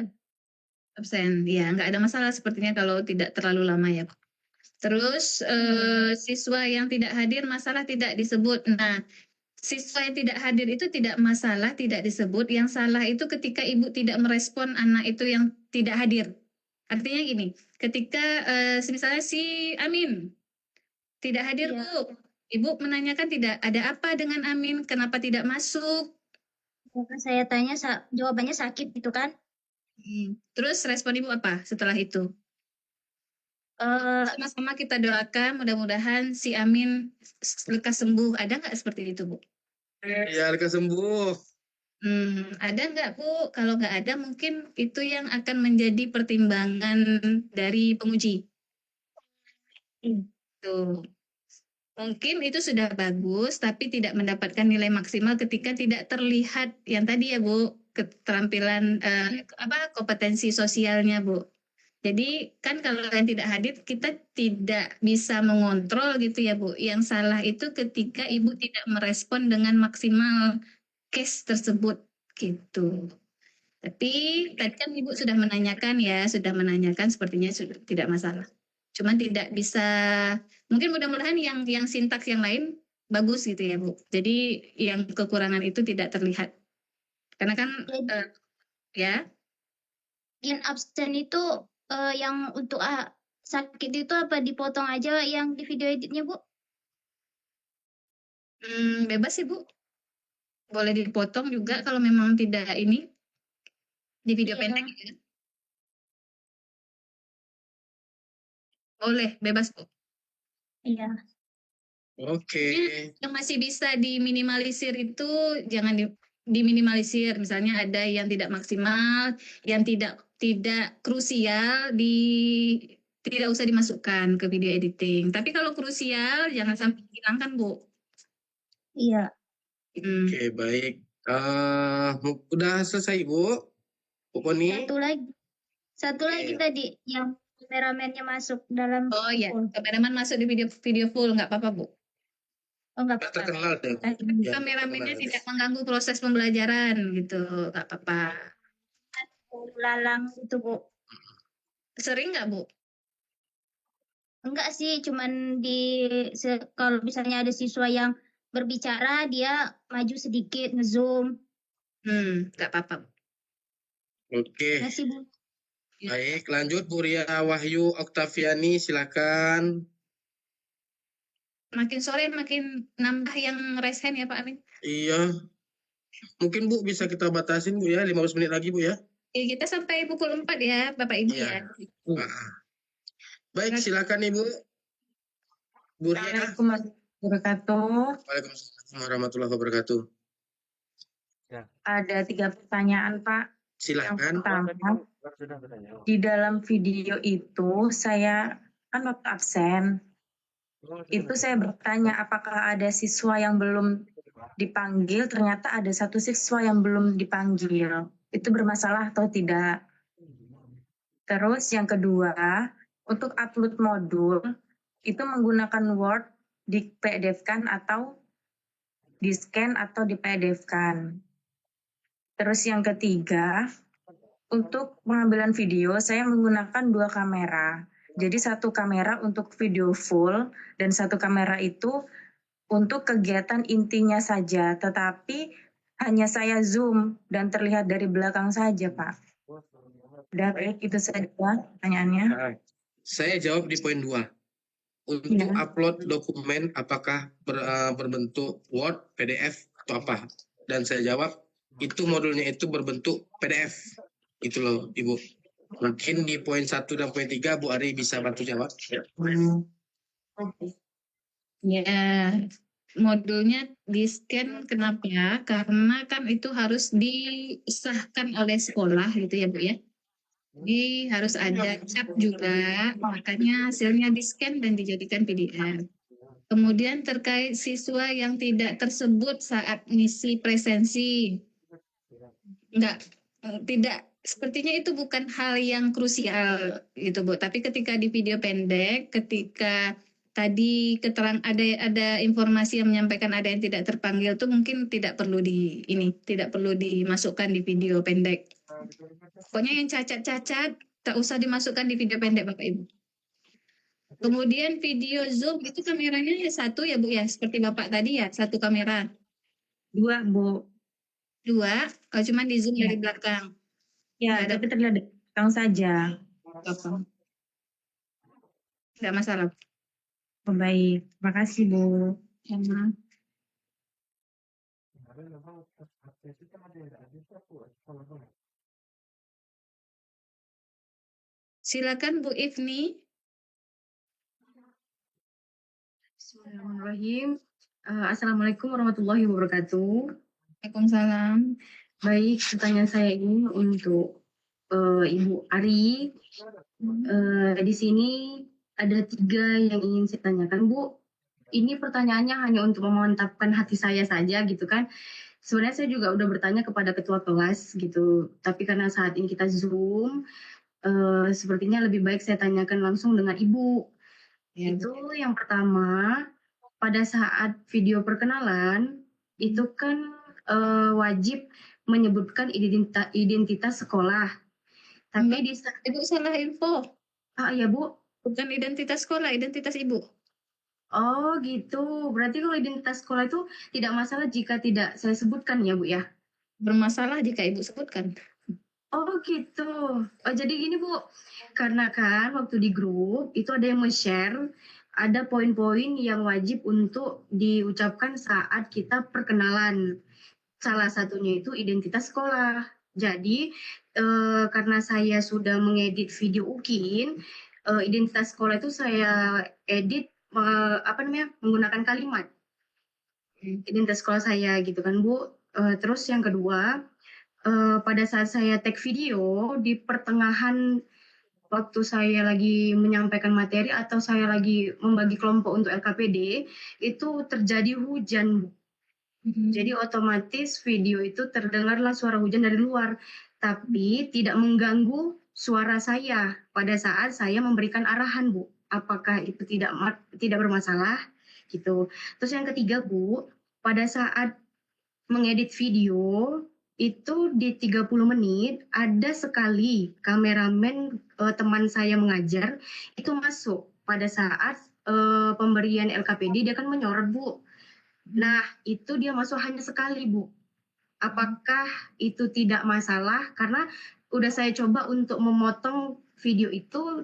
[SPEAKER 5] absen. Ya, nggak ada masalah sepertinya kalau tidak terlalu lama ya. Terus siswa yang tidak hadir masalah tidak disebut. Nah, siswa yang tidak hadir itu tidak masalah, tidak disebut. Yang salah itu ketika ibu tidak merespon anak itu yang tidak hadir. Artinya gini, ketika misalnya si Amin tidak hadir, Bu. Ibu menanyakan tidak ada apa dengan Amin, kenapa tidak masuk?
[SPEAKER 11] Saya tanya, jawabannya sakit gitu kan.
[SPEAKER 5] Terus respon ibu apa setelah itu? Sama-sama kita doakan mudah-mudahan si Amin lekas sembuh. Ada nggak seperti itu, Bu?
[SPEAKER 2] Ya, lekas sembuh.
[SPEAKER 5] Ada nggak, Bu? Kalau nggak ada mungkin itu yang akan menjadi pertimbangan dari penguji. Tuh. Mungkin itu sudah bagus, tapi tidak mendapatkan nilai maksimal ketika tidak terlihat yang tadi ya, Bu, keterampilan kompetensi sosialnya, Bu. Jadi kan kalau yang tidak hadir kita tidak bisa mengontrol gitu ya, Bu. Yang salah itu ketika ibu tidak merespon dengan maksimal case tersebut gitu. Tapi tadi kan ibu sudah menanyakan sepertinya sudah tidak masalah. Cuman tidak bisa, mungkin mudah-mudahan yang sintaks yang lain bagus gitu ya, Bu. Jadi yang kekurangan itu tidak terlihat. Karena kan ya.
[SPEAKER 11] Yang absen itu yang untuk sakit itu apa dipotong aja yang di video editnya, Bu?
[SPEAKER 5] Bebas sih, Bu. Boleh dipotong juga kalau memang tidak ini di video pendek ya. Boleh, bebas, Bu.
[SPEAKER 11] Iya.
[SPEAKER 2] Oke.
[SPEAKER 5] Yang masih bisa diminimalisir itu jangan diminimalisir. Misalnya ada yang tidak maksimal, yang tidak krusial tidak usah dimasukkan ke video editing. Tapi kalau krusial jangan sampai dihilangkan, Bu.
[SPEAKER 11] Iya.
[SPEAKER 2] Oke, baik. Udah selesai, Bu? Bu Poni?
[SPEAKER 11] Satu lagi tadi yang kameramennya masuk dalam.
[SPEAKER 5] Oh iya, kameramen masuk di video full, nggak apa-apa, Bu.
[SPEAKER 11] Oh, nggak apa-apa.
[SPEAKER 2] Terkenal deh.
[SPEAKER 5] Kameramennya tidak mengganggu proses pembelajaran gitu, nggak apa-apa.
[SPEAKER 11] Lalang itu, Bu.
[SPEAKER 5] Sering nggak, Bu?
[SPEAKER 11] Enggak sih, cuman kalau misalnya ada siswa yang berbicara, dia maju sedikit, nge-zoom.
[SPEAKER 5] Nggak apa-apa.
[SPEAKER 2] Oke.
[SPEAKER 11] Masih, Bu.
[SPEAKER 2] Baik, lanjut Bu Ria Wahyu Oktaviani, silakan.
[SPEAKER 5] Makin sore makin nambah yang raise hand ya Pak Amin.
[SPEAKER 2] Iya. Mungkin Bu bisa kita batasin Bu ya, 15 menit lagi Bu ya.
[SPEAKER 5] Kita sampai pukul 4 ya Bapak Ibu ya.
[SPEAKER 2] Baik, silakan Ibu. Bu Ria.
[SPEAKER 12] Assalamualaikum warahmatullahi wabarakatuh.
[SPEAKER 2] Waalaikumsalam warahmatullahi wabarakatuh.
[SPEAKER 9] Ya.
[SPEAKER 12] Ada 3 pertanyaan, Pak.
[SPEAKER 2] Silakan.
[SPEAKER 12] Yang pertama, di dalam video itu saya kan waktu absen, itu saya bertanya apakah ada siswa yang belum dipanggil, ternyata ada 1 siswa yang belum dipanggil. Itu bermasalah atau tidak? Terus yang kedua, untuk upload modul, itu menggunakan Word, di PDF-kan atau di scan atau di PDF-kan. Terus yang ketiga, untuk pengambilan video saya menggunakan 2 kamera. Jadi 1 kamera untuk video full dan 1 kamera itu untuk kegiatan intinya saja, tetapi hanya saya zoom dan terlihat dari belakang saja, Pak. Udah baik, itu saja pertanyaannya.
[SPEAKER 2] Saya jawab di poin 2. untuk upload dokumen apakah berbentuk Word, PDF atau apa? Dan saya jawab itu modulnya itu berbentuk PDF. Itu loh Ibu. Mungkin di poin 1 dan poin 3 Bu Ari bisa bantu jawab.
[SPEAKER 3] Ya, modulnya di-scan kenapa? Karena kan itu harus disahkan oleh sekolah gitu ya Bu ya. Jadi harus ada cap juga, makanya hasilnya di-scan dan dijadikan PDF. Kemudian terkait siswa yang tidak tersebut saat ngisi presensi, tidak, sepertinya itu bukan hal yang krusial gitu Bu. Tapi ketika di video pendek, ketika tadi ada informasi yang menyampaikan ada yang tidak terpanggil itu mungkin tidak perlu dimasukkan di video pendek. Pokoknya yang cacat-cacat tak usah dimasukkan di video pendek Bapak Ibu. Kemudian video Zoom itu kameranya ya 1 ya Bu ya, seperti Bapak tadi ya, 1 kamera.
[SPEAKER 7] 2 Bu.
[SPEAKER 3] 2, kalau cuma di Zoom dari belakang.
[SPEAKER 7] Ya, tapi terlihat dari belakang saja.
[SPEAKER 3] Tidak masalah.
[SPEAKER 7] Oh, baik, terima kasih Bu.
[SPEAKER 3] Silakan Bu Ifni.
[SPEAKER 13] Bismillahirrahmanirrahim. Assalamualaikum warahmatullahi wabarakatuh.
[SPEAKER 3] Waalaikumsalam.
[SPEAKER 13] Baik, pertanyaan saya ini untuk Ibu Ari. Di sini ada 3 yang ingin saya tanyakan, Bu. Ini pertanyaannya hanya untuk memantapkan hati saya saja gitu kan. Sebenarnya saya juga udah bertanya kepada ketua kelas gitu, tapi karena saat ini kita Zoom, sepertinya lebih baik saya tanyakan langsung dengan Ibu. Ya, itu yang pertama, pada saat video perkenalan itu kan wajib menyebutkan identitas sekolah. Tapi
[SPEAKER 3] Ibu salah info.
[SPEAKER 13] Ya Bu.
[SPEAKER 3] Bukan identitas sekolah, identitas Ibu.
[SPEAKER 13] Oh gitu, berarti kalau identitas sekolah itu tidak masalah jika tidak saya sebutkan ya Bu ya?
[SPEAKER 3] Bermasalah jika Ibu sebutkan.
[SPEAKER 13] Oh gitu. Jadi gini Bu, karena kan waktu di grup itu ada yang share ada poin-poin yang wajib untuk diucapkan saat kita perkenalan. Salah satunya itu identitas sekolah. Jadi karena saya sudah mengedit video UKIN, identitas sekolah itu saya edit menggunakan kalimat identitas sekolah saya gitu kan Bu. Terus yang kedua, pada saat saya take video di pertengahan waktu saya lagi menyampaikan materi atau saya lagi membagi kelompok untuk LKPD, itu terjadi hujan Bu. Jadi otomatis video itu terdengarlah suara hujan dari luar, tapi tidak mengganggu suara saya pada saat saya memberikan arahan Bu. Apakah itu tidak bermasalah gitu. Terus yang ketiga Bu, pada saat mengedit video itu di 30 menit ada sekali kameramen teman saya mengajar itu masuk pada saat pemberian LKPD, dia kan menyorot Bu. Nah itu dia masuk hanya sekali Bu. Apakah itu tidak masalah? Karena udah saya coba untuk memotong video itu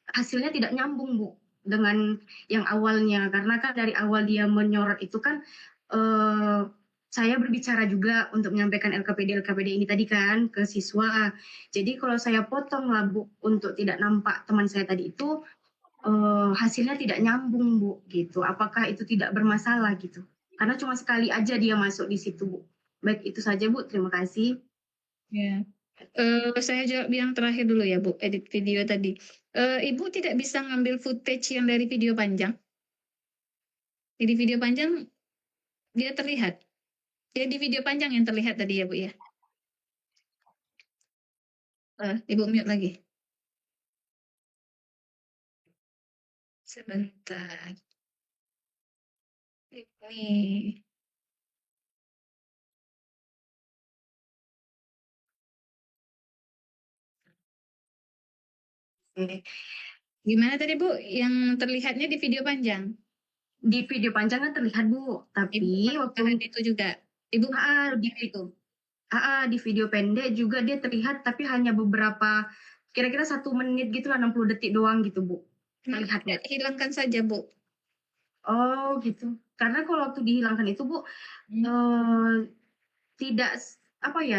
[SPEAKER 13] hasilnya tidak nyambung Bu dengan yang awalnya, karena kan dari awal dia menyorot itu kan saya berbicara juga untuk menyampaikan LKPD ini tadi kan ke siswa. Jadi kalau saya potong lah Bu untuk tidak nampak teman saya tadi itu hasilnya tidak nyambung Bu gitu. Apakah itu tidak bermasalah gitu? Karena cuma sekali aja dia masuk di situ Bu. Baik itu saja Bu, terima kasih.
[SPEAKER 3] Ya. Saya jawab yang terakhir dulu ya Bu, edit video tadi. Ibu tidak bisa ngambil footage yang dari video panjang. Jadi video panjang dia terlihat. Jadi video panjang yang terlihat tadi ya Bu ya. Ibu mute lagi. Sebentar. Ini. Gimana tadi Bu? Yang terlihatnya di video panjang?
[SPEAKER 13] Di video panjang kan terlihat Bu, tapi
[SPEAKER 3] waktu itu juga. Ibu
[SPEAKER 13] di video pendek juga dia terlihat, tapi hanya beberapa, kira-kira 1 menit gitu lah, 60 detik doang gitu Bu.
[SPEAKER 1] Melihat
[SPEAKER 5] Tidak hilangkan saja, Bu.
[SPEAKER 13] Oh gitu. Karena kalau waktu dihilangkan itu Bu, tidak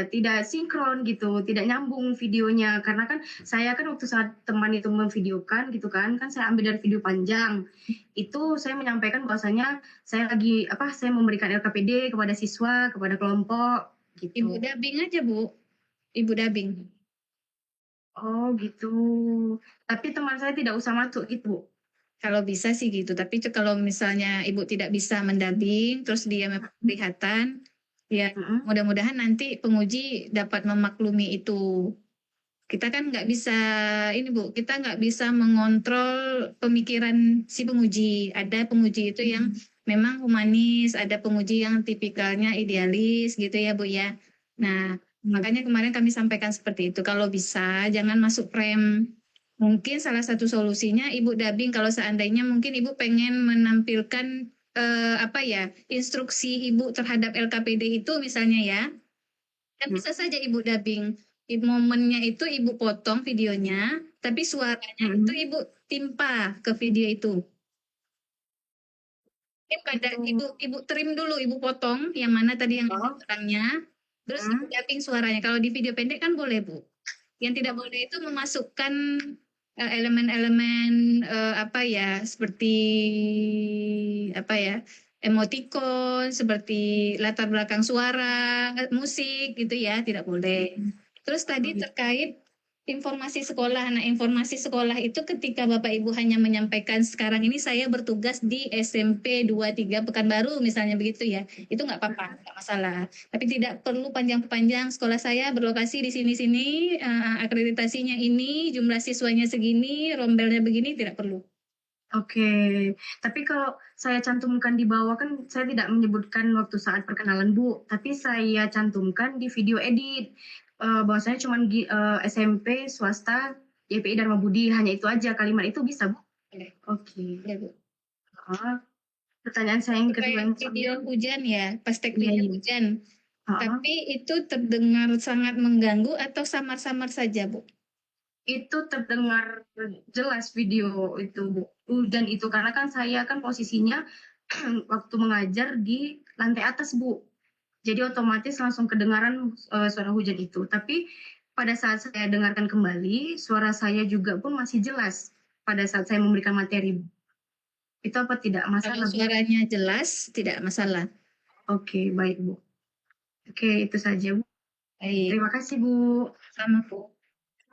[SPEAKER 13] tidak sinkron gitu, tidak nyambung videonya. Karena kan saya kan waktu saat teman itu memvideokan gitu kan saya ambil dari video panjang. Itu saya menyampaikan bahwasanya saya memberikan LKPD kepada siswa, kepada kelompok gitu.
[SPEAKER 5] Ibu dubbing aja, Bu. Ibu dubbing.
[SPEAKER 13] Oh gitu. Tapi teman saya tidak usah masuk gitu.
[SPEAKER 5] Kalau bisa sih gitu, tapi kalau misalnya Ibu tidak bisa mendubbing, terus dia memperlihatkan, ya mudah-mudahan nanti penguji dapat memaklumi itu. Kita kan nggak bisa, Bu, kita nggak bisa mengontrol pemikiran si penguji. Ada penguji itu yang memang humanis, ada penguji yang tipikalnya idealis gitu ya, Bu ya. Nah, makanya kemarin kami sampaikan seperti itu. Kalau bisa, jangan masuk frame. Mungkin salah satu solusinya Ibu dubbing kalau seandainya mungkin Ibu pengen menampilkan instruksi Ibu terhadap LKPD itu misalnya ya. Kan bisa saja Ibu dubbing. Momennya itu Ibu potong videonya, tapi suaranya itu Ibu timpa ke video itu. Pada Ibu trim dulu, Ibu potong yang mana tadi yang orangnya, terus Ibu dubbing suaranya. Kalau di video pendek kan boleh, Bu. Yang tidak boleh itu memasukkan elemen-elemen seperti emoticon, seperti latar belakang suara, musik gitu ya, tidak boleh. Terus tadi terkait informasi sekolah. Nah, informasi sekolah itu ketika Bapak Ibu hanya menyampaikan sekarang ini saya bertugas di SMP 23 Pekanbaru misalnya begitu ya. Itu nggak apa-apa, nggak masalah. Tapi tidak perlu panjang-panjang sekolah saya berlokasi di sini-sini, akreditasinya ini, jumlah siswanya segini, rombelnya begini, tidak perlu.
[SPEAKER 13] Oke, tapi kalau saya cantumkan di bawah kan saya tidak menyebutkan waktu saat perkenalan Bu, tapi saya cantumkan di video edit bahwasanya cuma SMP swasta YPI Dharma Budi, hanya itu aja kalimat itu bisa Bu? Oke.
[SPEAKER 5] Ya, Bu.
[SPEAKER 13] Pertanyaan saya yang kedua yang
[SPEAKER 5] video hujan ya, pas video hujan. Tapi itu terdengar sangat mengganggu atau samar-samar saja, Bu?
[SPEAKER 13] Itu terdengar jelas video itu Bu. Dan itu karena kan saya kan posisinya waktu mengajar di lantai atas Bu. Jadi otomatis langsung kedengaran suara hujan itu. Tapi pada saat saya dengarkan kembali, suara saya juga pun masih jelas pada saat saya memberikan materi. Itu apa tidak masalah?
[SPEAKER 5] Kalau suaranya jelas, tidak masalah.
[SPEAKER 13] Oke, baik Bu. Oke, itu saja Bu.
[SPEAKER 5] Baik.
[SPEAKER 13] Terima kasih Bu.
[SPEAKER 5] Sama Bu.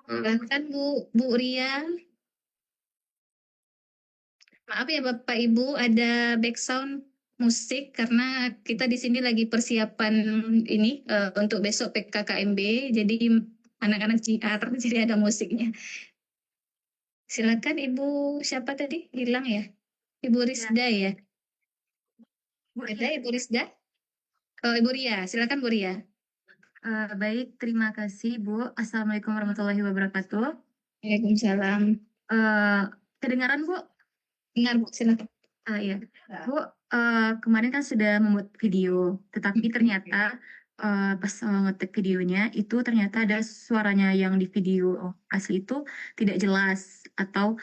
[SPEAKER 5] Silakan Bu Ria. Maaf ya Bapak Ibu, ada background musik karena kita di sini lagi persiapan ini untuk besok PKKMB, jadi anak-anak JR, jadi ada musiknya. Silakan Ibu siapa tadi? Hilang ya? Ibu Rizda ya? Ada Ibu Rizda? Oh, Ibu Ria, silakan Bu Ria.
[SPEAKER 14] Baik, terima kasih Bu. Assalamualaikum warahmatullahi wabarakatuh.
[SPEAKER 5] Waalaikumsalam.
[SPEAKER 14] Kedengaran Bu?
[SPEAKER 5] Dengar Bu, silakan.
[SPEAKER 14] Iya, Bu. Kemarin kan sudah membuat video, tetapi ternyata pas ngetik videonya itu ternyata ada suaranya yang di video asli itu tidak jelas atau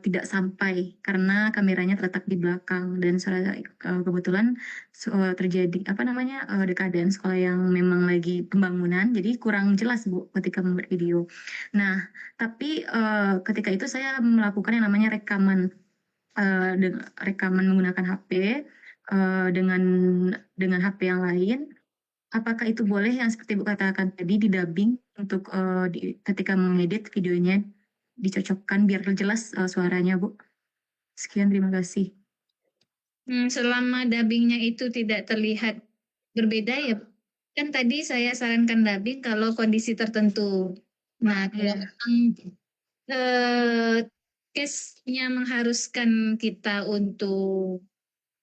[SPEAKER 14] tidak sampai karena kameranya terletak di belakang dan kebetulan terjadi dekaden sekolah yang memang lagi pembangunan jadi kurang jelas Bu ketika membuat video. Nah, tapi ketika itu saya melakukan yang namanya rekaman menggunakan HP dengan HP yang lain. Apakah itu boleh yang seperti Bu katakan tadi di dubbing untuk ketika mengedit videonya dicocokkan biar jelas suaranya Bu? Sekian, terima kasih.
[SPEAKER 5] Selama dubbingnya itu tidak terlihat berbeda ya, kan tadi saya sarankan dubbing kalau kondisi tertentu. Nah, kalau case-nya mengharuskan kita untuk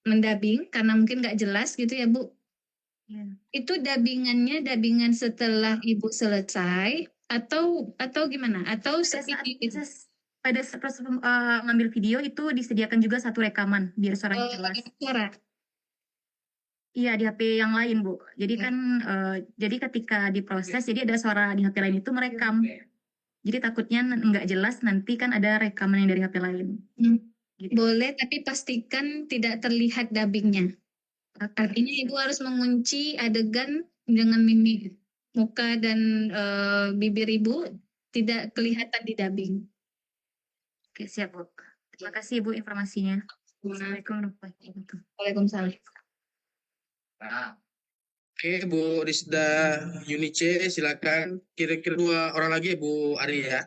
[SPEAKER 5] mendubbing karena mungkin nggak jelas gitu ya Bu. Itu dubbingan setelah Ibu selesai atau gimana? Atau
[SPEAKER 14] pada saat proses ngambil video itu disediakan juga satu rekaman biar suaranya jelas.
[SPEAKER 5] Suara.
[SPEAKER 14] Iya, di HP yang lain Bu. Jadi kan jadi ketika diproses jadi ada suara di HP lain itu merekam. Jadi takutnya nggak jelas nanti kan ada rekaman yang dari HP lain. Gitu.
[SPEAKER 5] Boleh, tapi pastikan tidak terlihat dubbingnya. Artinya Ibu harus mengunci adegan dengan mimik muka dan bibir Ibu tidak kelihatan di dubbing.
[SPEAKER 14] Oke, siap, Bu. Terima kasih, Bu, informasinya. Assalamualaikum warahmatullahi wabarakatuh.
[SPEAKER 5] Waalaikumsalam.
[SPEAKER 2] Oke, Bu Rizda Yunice, silakan. Kira-kira 2 orang lagi, Bu Ari ya.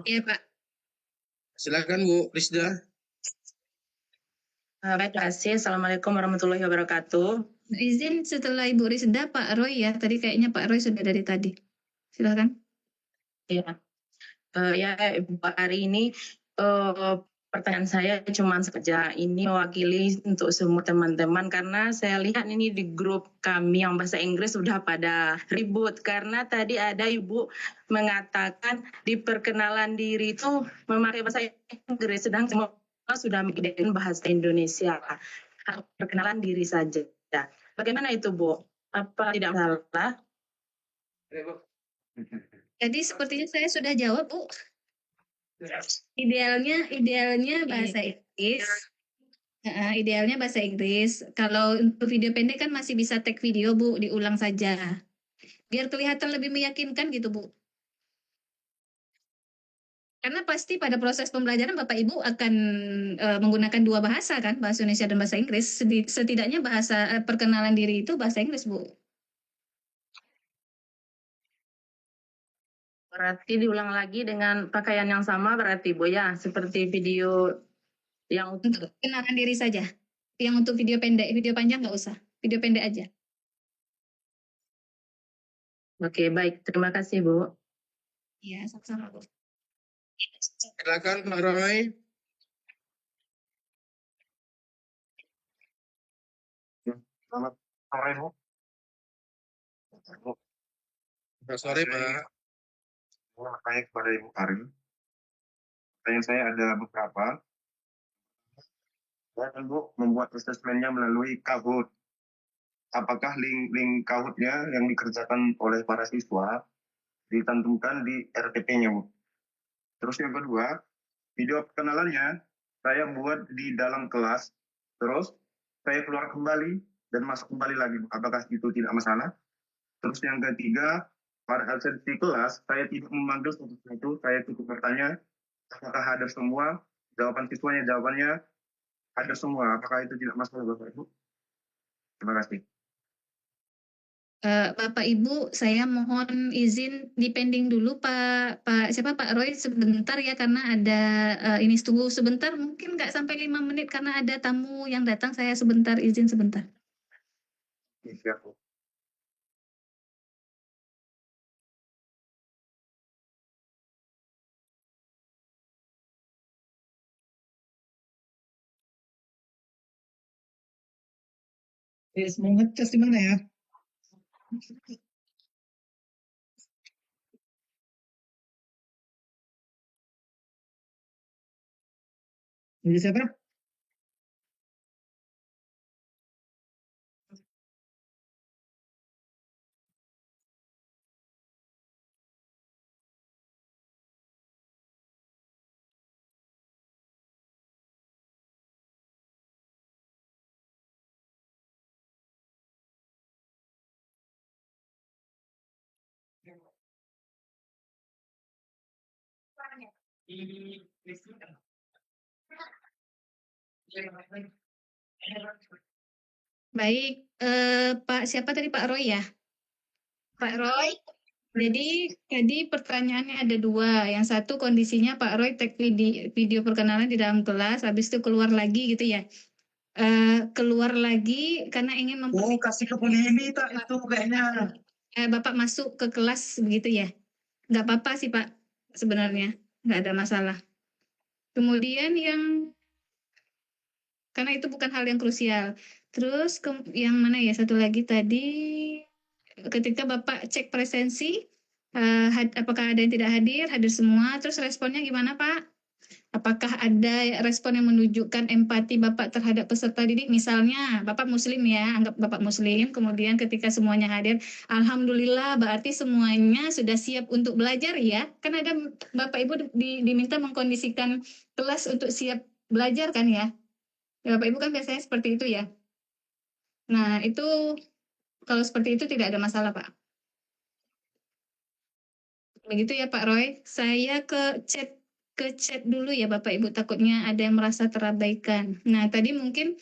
[SPEAKER 5] Iya, Pak.
[SPEAKER 2] Silakan, Bu Rizda.
[SPEAKER 12] Baik, terima kasih. Assalamualaikum warahmatullahi wabarakatuh.
[SPEAKER 5] Izin setelah Ibu Rizda, Pak Roy ya. Tadi kayaknya Pak Roy sudah dari tadi. Silakan.
[SPEAKER 12] Ya, ya Ibu Ari, ini pertanyaan saya cuma saja ini mewakili untuk semua teman-teman, karena saya lihat ini di grup kami yang bahasa Inggris sudah pada ribut karena tadi ada Ibu mengatakan di perkenalan diri itu memakai bahasa Inggris, sedang semua sudah menggunakan bahasa Indonesia. Perkenalan diri saja. Bagaimana itu, Bu? Apa tidak salah?
[SPEAKER 5] Jadi sepertinya saya sudah jawab, Bu. Idealnya bahasa Inggris. Idealnya bahasa Inggris. Kalau untuk video pendek kan masih bisa tag video, Bu, diulang saja. Biar kelihatan lebih meyakinkan gitu, Bu. Karena pasti pada proses pembelajaran Bapak Ibu akan menggunakan 2 bahasa kan, bahasa Indonesia dan bahasa Inggris. Setidaknya bahasa perkenalan diri itu bahasa Inggris, Bu.
[SPEAKER 12] Berarti diulang lagi dengan pakaian yang sama berarti, Bu, ya? Seperti video yang
[SPEAKER 5] untuk kenalan diri saja. Yang untuk video pendek, video panjang nggak usah. Video pendek aja.
[SPEAKER 12] Oke, baik. Terima kasih, Bu.
[SPEAKER 5] Iya, sama-sama, Bu.
[SPEAKER 2] Silakan, Pak Roy.
[SPEAKER 15] Selamat sore, Bu.
[SPEAKER 2] Selamat sore, Pak.
[SPEAKER 15] Saya bertanya kepada Ibu Ari. Pertanyaan saya ada beberapa. Saya kan, Bu, membuat asesmennya melalui Kahoot. Apakah link Kahoot-nya yang dikerjakan oleh para siswa dicantumkan di RPP-nya, Bu? Terus yang kedua, video perkenalannya saya buat di dalam kelas, terus saya keluar kembali dan masuk kembali lagi, Bu. Apakah itu tidak masalah? Terus yang ketiga, pada absensi kelas, saya tidak memanggil satu-satu, saya cukup bertanya, apakah hadir semua, jawabannya hadir semua, apakah itu tidak masalah, Bapak Ibu? Terima kasih.
[SPEAKER 5] Bapak Ibu, saya mohon izin dipending dulu Pak Roy sebentar ya, karena ada ini, tunggu sebentar, mungkin nggak sampai 5 menit karena ada tamu yang datang, saya izin sebentar.
[SPEAKER 15] Siap, Bu.
[SPEAKER 8] Mau ngecas di mana ya? Ini siapa?
[SPEAKER 5] Baik, Pak siapa tadi, Pak Roy ya? Pak Roy, jadi tadi pertanyaannya ada 2. Yang satu kondisinya Pak Roy tag video perkenalan di dalam kelas, habis itu keluar lagi gitu ya. Keluar lagi karena ingin
[SPEAKER 8] kasih ke ini tak itu kayaknya.
[SPEAKER 5] Bapak masuk ke kelas begitu ya. Nggak apa-apa sih Pak, sebenarnya nggak ada masalah. Kemudian karena itu bukan hal yang krusial. Terus yang mana ya, satu lagi tadi, ketika Bapak cek presensi, apakah ada yang tidak hadir semua, terus responnya gimana Pak? Apakah ada respon yang menunjukkan empati Bapak terhadap peserta didik? Misalnya, Bapak Muslim ya, anggap Bapak Muslim, kemudian ketika semuanya hadir, Alhamdulillah berarti semuanya sudah siap untuk belajar ya. Kan ada Bapak Ibu diminta mengkondisikan kelas untuk siap belajar kan ya. Ya, Bapak Ibu kan biasanya seperti itu ya. Nah, itu kalau seperti itu tidak ada masalah, Pak. Begitu ya Pak Roy. Saya ke chat dulu ya Bapak Ibu, takutnya ada yang merasa terabaikan. Nah, tadi mungkin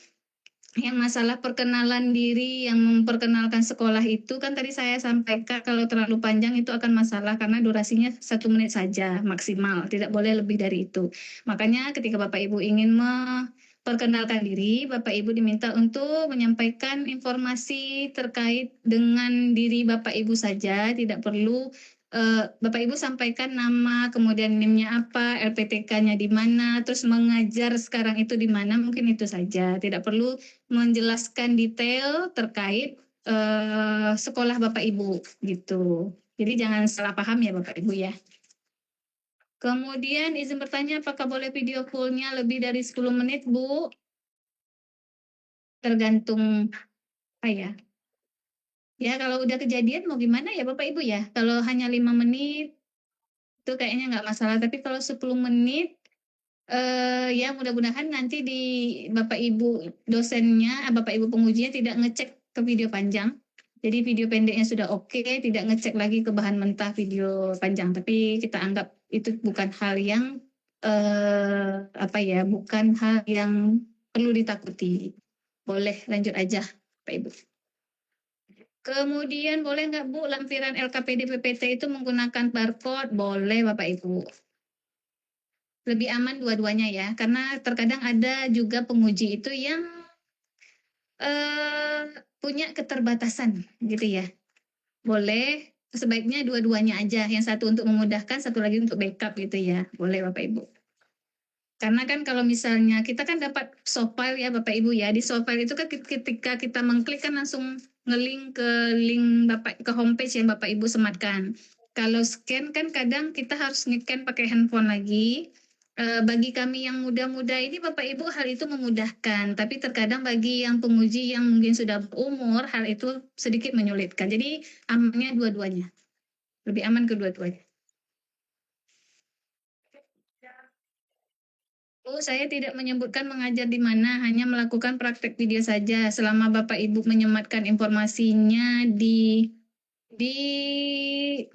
[SPEAKER 5] yang masalah perkenalan diri, yang memperkenalkan sekolah itu kan tadi saya sampaikan kalau terlalu panjang itu akan masalah karena durasinya 1 menit saja maksimal, tidak boleh lebih dari itu. Makanya ketika Bapak Ibu ingin memperkenalkan diri, Bapak Ibu diminta untuk menyampaikan informasi terkait dengan diri Bapak Ibu saja, tidak perlu Bapak Ibu sampaikan nama, kemudian NIM-nya apa, LPTK-nya di mana, terus mengajar sekarang itu di mana, mungkin itu saja. Tidak perlu menjelaskan detail terkait sekolah Bapak Ibu gitu. Jadi jangan salah paham ya Bapak Ibu ya. Kemudian izin bertanya apakah boleh video full-nya lebih dari 10 menit Bu? Tergantung apa ya? Ya kalau udah kejadian mau gimana ya Bapak Ibu ya? Kalau hanya 5 menit itu kayaknya nggak masalah. Tapi kalau 10 menit ya mudah-mudahan nanti di Bapak Ibu dosennya, Bapak Ibu pengujinya tidak ngecek ke video panjang. Jadi video pendeknya sudah oke, tidak ngecek lagi ke bahan mentah video panjang. Tapi kita anggap itu bukan hal yang bukan hal yang perlu ditakuti. Boleh lanjut aja, Bapak Ibu. Kemudian boleh nggak Bu lampiran LKPD PPT itu menggunakan barcode? Boleh Bapak Ibu. Lebih aman dua-duanya ya, karena terkadang ada juga penguji itu yang punya keterbatasan gitu ya. Boleh, sebaiknya dua-duanya aja, yang satu untuk memudahkan, satu lagi untuk backup gitu ya. Boleh Bapak Ibu. Karena kan kalau misalnya kita kan dapat soft file ya Bapak Ibu ya, di soft file itu kan ketika kita mengklik kan langsung nge-link ke link Bapak ke homepage yang Bapak Ibu sematkan. Kalau scan kan kadang kita harus nge-scan pakai handphone lagi. Bagi kami yang muda-muda ini Bapak Ibu hal itu memudahkan, tapi terkadang bagi yang penguji yang mungkin sudah berumur hal itu sedikit menyulitkan. Jadi amannya dua-duanya. Lebih aman kedua-duanya. Saya tidak menyebutkan mengajar di mana, hanya melakukan praktek video saja. Selama Bapak Ibu menyematkan informasinya di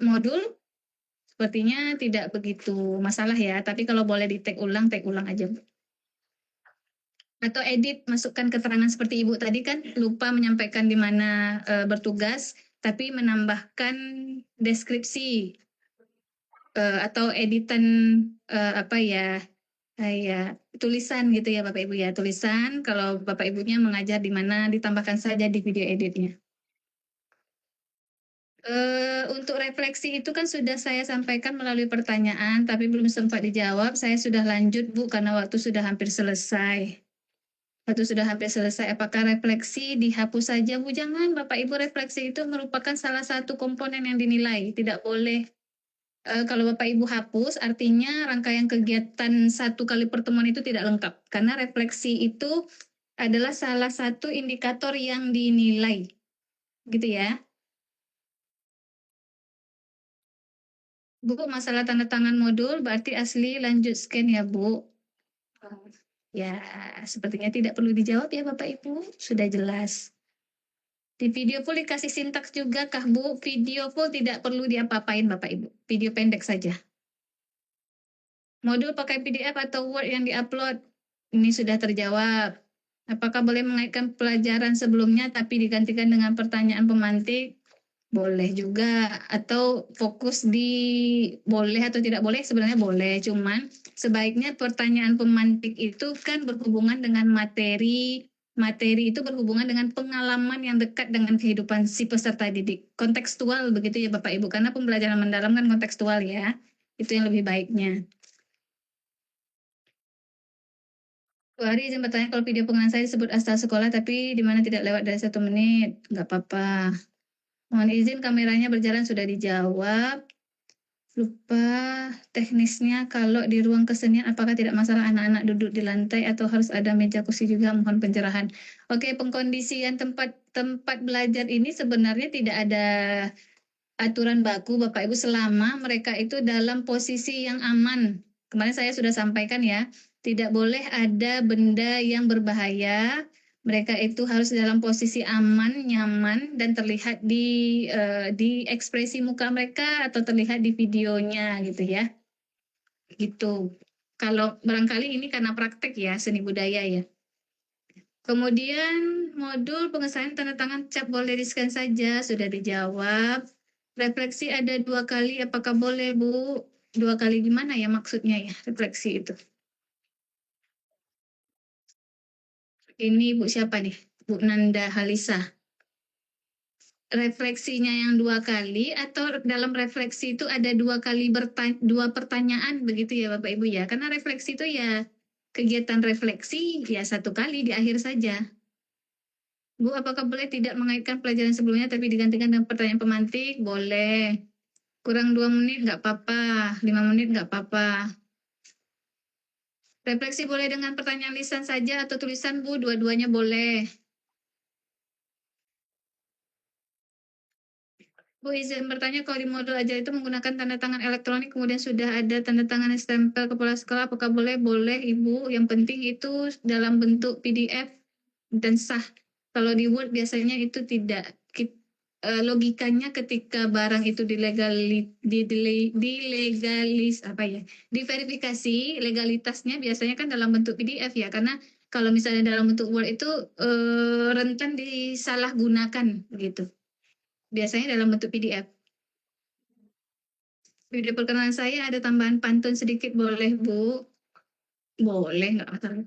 [SPEAKER 5] modul, sepertinya tidak begitu masalah ya. Tapi kalau boleh di tag ulang aja. Atau edit, masukkan keterangan seperti Ibu tadi kan, lupa menyampaikan di mana bertugas, tapi menambahkan deskripsi atau editan kayak tulisan gitu ya Bapak Ibu ya, tulisan kalau Bapak Ibunya mengajar di mana ditambahkan saja di video editnya. Untuk refleksi itu kan sudah saya sampaikan melalui pertanyaan tapi belum sempat dijawab. Saya sudah lanjut Bu karena waktu sudah hampir selesai. Apakah refleksi dihapus saja Bu? Jangan Bapak Ibu, refleksi itu merupakan salah satu komponen yang dinilai, tidak boleh. Kalau Bapak Ibu hapus, artinya rangkaian kegiatan 1 kali pertemuan itu tidak lengkap. Karena refleksi itu adalah salah satu indikator yang dinilai. Gitu ya. Bu, masalah tanda tangan modul berarti asli lanjut scan ya Bu. Ya, sepertinya tidak perlu dijawab ya Bapak Ibu. Sudah jelas. Di video full dikasih sintaks juga kah Bu? Video full tidak perlu diapa-apain Bapak Ibu. Video pendek saja. Modul pakai PDF atau Word yang diupload? Ini sudah terjawab. Apakah boleh mengaitkan pelajaran sebelumnya tapi digantikan dengan pertanyaan pemantik? Boleh juga. Atau fokus di boleh atau tidak boleh? Sebenarnya boleh. Cuman sebaiknya pertanyaan pemantik itu kan berhubungan dengan materi. Materi itu berhubungan dengan pengalaman yang dekat dengan kehidupan si peserta didik. Kontekstual begitu ya Bapak Ibu. Karena pembelajaran mendalam kan kontekstual ya. Itu yang lebih baiknya. Bu Ari izin bertanya, kalau video pengenalan saya disebut asal sekolah tapi di mana tidak lewat dari 1 menit. Nggak apa-apa. Mohon izin kameranya berjalan, sudah dijawab. lupa teknisnya kalau di ruang kesenian apakah tidak masalah anak-anak duduk di lantai atau harus ada meja kursi juga, mohon pencerahan. Oke, pengkondisian tempat belajar ini sebenarnya tidak ada aturan baku Bapak Ibu selama mereka itu dalam posisi yang aman. Kemarin saya sudah sampaikan ya, tidak boleh ada benda yang berbahaya. Mereka itu harus dalam posisi aman, nyaman, dan terlihat di ekspresi muka mereka atau terlihat di videonya gitu ya. Gitu. Kalau barangkali ini karena praktek ya, seni budaya ya. Kemudian modul pengesahan tanda tangan cap boleh di-scan saja, sudah dijawab. Refleksi ada 2 kali, apakah boleh Bu? 2 kali gimana ya maksudnya ya refleksi itu? Ini Bu siapa nih? Bu Nanda Halisa. Refleksinya yang 2 kali atau dalam refleksi itu ada 2 kali 2 pertanyaan begitu ya Bapak Ibu ya? Karena refleksi itu ya kegiatan refleksi ya 1 kali di akhir saja. Bu, apakah boleh tidak mengaitkan pelajaran sebelumnya tapi digantikan dengan pertanyaan pemantik? Boleh. Kurang 2 menit nggak apa-apa, 5 menit nggak apa-apa. Refleksi boleh dengan pertanyaan lisan saja atau tulisan, Bu? Dua-duanya boleh. Bu, izin bertanya, kalau di modul ajar itu menggunakan tanda tangan elektronik, kemudian sudah ada tanda tangan stempel kepala sekolah, apakah boleh? Boleh, Ibu. Yang penting itu dalam bentuk PDF dan sah. Kalau di Word biasanya itu tidak. Logikanya ketika barang itu diverifikasi legalitasnya biasanya kan dalam bentuk PDF ya, karena kalau misalnya dalam bentuk Word itu rentan disalahgunakan gitu. Biasanya dalam bentuk PDF. Video perkenalan saya ada tambahan pantun sedikit, boleh Bu? Boleh, nggak masalah.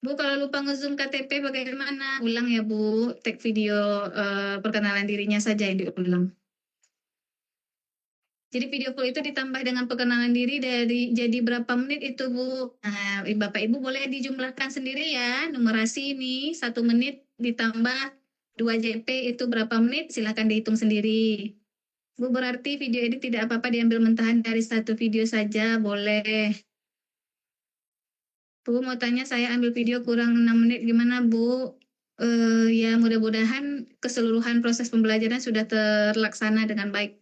[SPEAKER 5] Bu, kalau lupa nge-zoom KTP bagaimana? Ulang ya Bu, tag video perkenalan dirinya saja yang diulang. Jadi video full itu ditambah dengan perkenalan diri jadi berapa menit itu Bu? Nah, Bapak Ibu boleh dijumlahkan sendiri ya, numerasi ini 1 menit ditambah 2 JP itu berapa menit, silakan dihitung sendiri. Bu, berarti video ini tidak apa-apa diambil mentahan dari 1 video saja, boleh. Bu, mau tanya saya ambil video kurang 6 menit, gimana Bu? Ya mudah-mudahan keseluruhan proses pembelajaran sudah terlaksana dengan baik.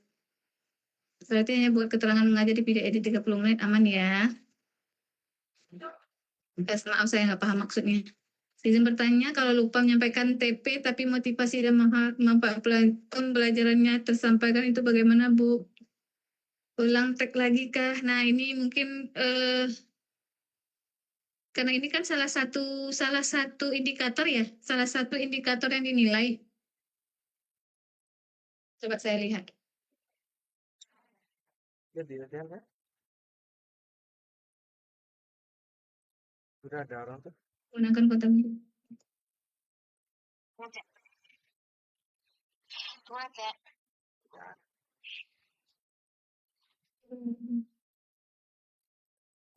[SPEAKER 5] Berarti hanya buat keterangan mengajar di video edit 30 menit, aman ya? Maaf saya nggak paham maksudnya. Izin bertanya, kalau lupa menyampaikan TP tapi motivasi dan manfaat pembelajarannya tersampaikan itu bagaimana Bu? Ulang tag lagi kah? Nah ini mungkin karena ini kan salah satu indikator ya, salah satu indikator yang dinilai. Coba saya lihat.
[SPEAKER 9] Jadi kan? Sudah ada orang tuh.
[SPEAKER 5] Gunakan kota biru.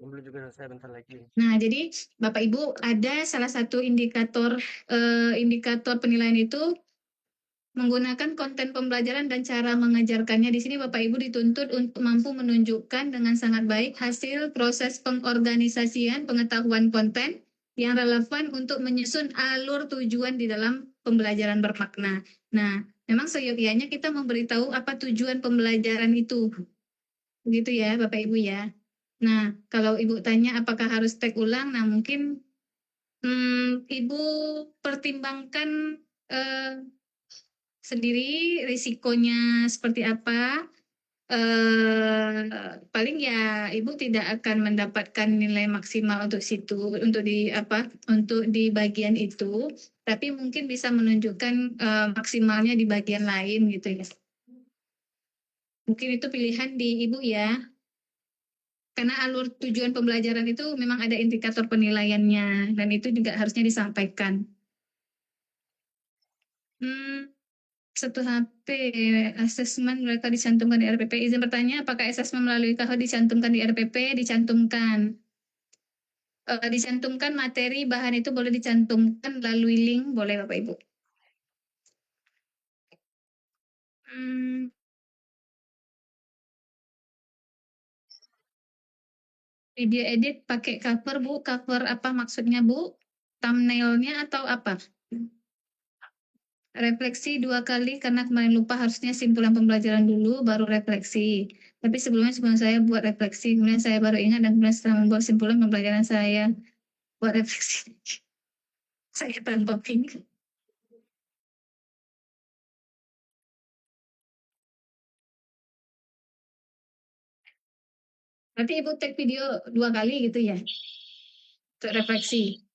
[SPEAKER 9] Belum juga selesai, bentar lagi.
[SPEAKER 5] Nah, jadi Bapak Ibu ada salah satu indikator penilaian itu menggunakan konten pembelajaran dan cara mengajarkannya. Di sini Bapak Ibu dituntut untuk mampu menunjukkan dengan sangat baik hasil proses pengorganisasian pengetahuan konten yang relevan untuk menyusun alur tujuan di dalam pembelajaran bermakna. Nah, memang seyogianya kita memberitahu apa tujuan pembelajaran itu. Begitu ya Bapak Ibu ya. Nah, kalau Ibu tanya apakah harus tag ulang, nah mungkin Ibu pertimbangkan sendiri risikonya seperti apa. Paling ya Ibu tidak akan mendapatkan nilai maksimal untuk di bagian itu, tapi mungkin bisa menunjukkan maksimalnya di bagian lain gitu ya. Mungkin itu pilihan di Ibu ya. Karena alur tujuan pembelajaran itu memang ada indikator penilaiannya, dan itu juga harusnya disampaikan. 1 HP, asesmen mereka dicantumkan di RPP. Izin bertanya, apakah asesmen melalui KHO dicantumkan di RPP? Dicantumkan. Dicantumkan materi, bahan itu boleh dicantumkan melalui link, boleh Bapak Ibu. Video edit pakai cover, Bu. Cover apa maksudnya, Bu? Thumbnailnya atau apa? Refleksi 2 kali karena kemarin lupa, harusnya simpulan pembelajaran dulu baru refleksi. Tapi sebelum saya buat refleksi, kemudian saya baru ingat dan kemudian setelah membuat simpulan pembelajaran saya buat refleksi. Saya tanpa ini. Berarti Ibu take video 2 kali gitu ya? Untuk refleksi.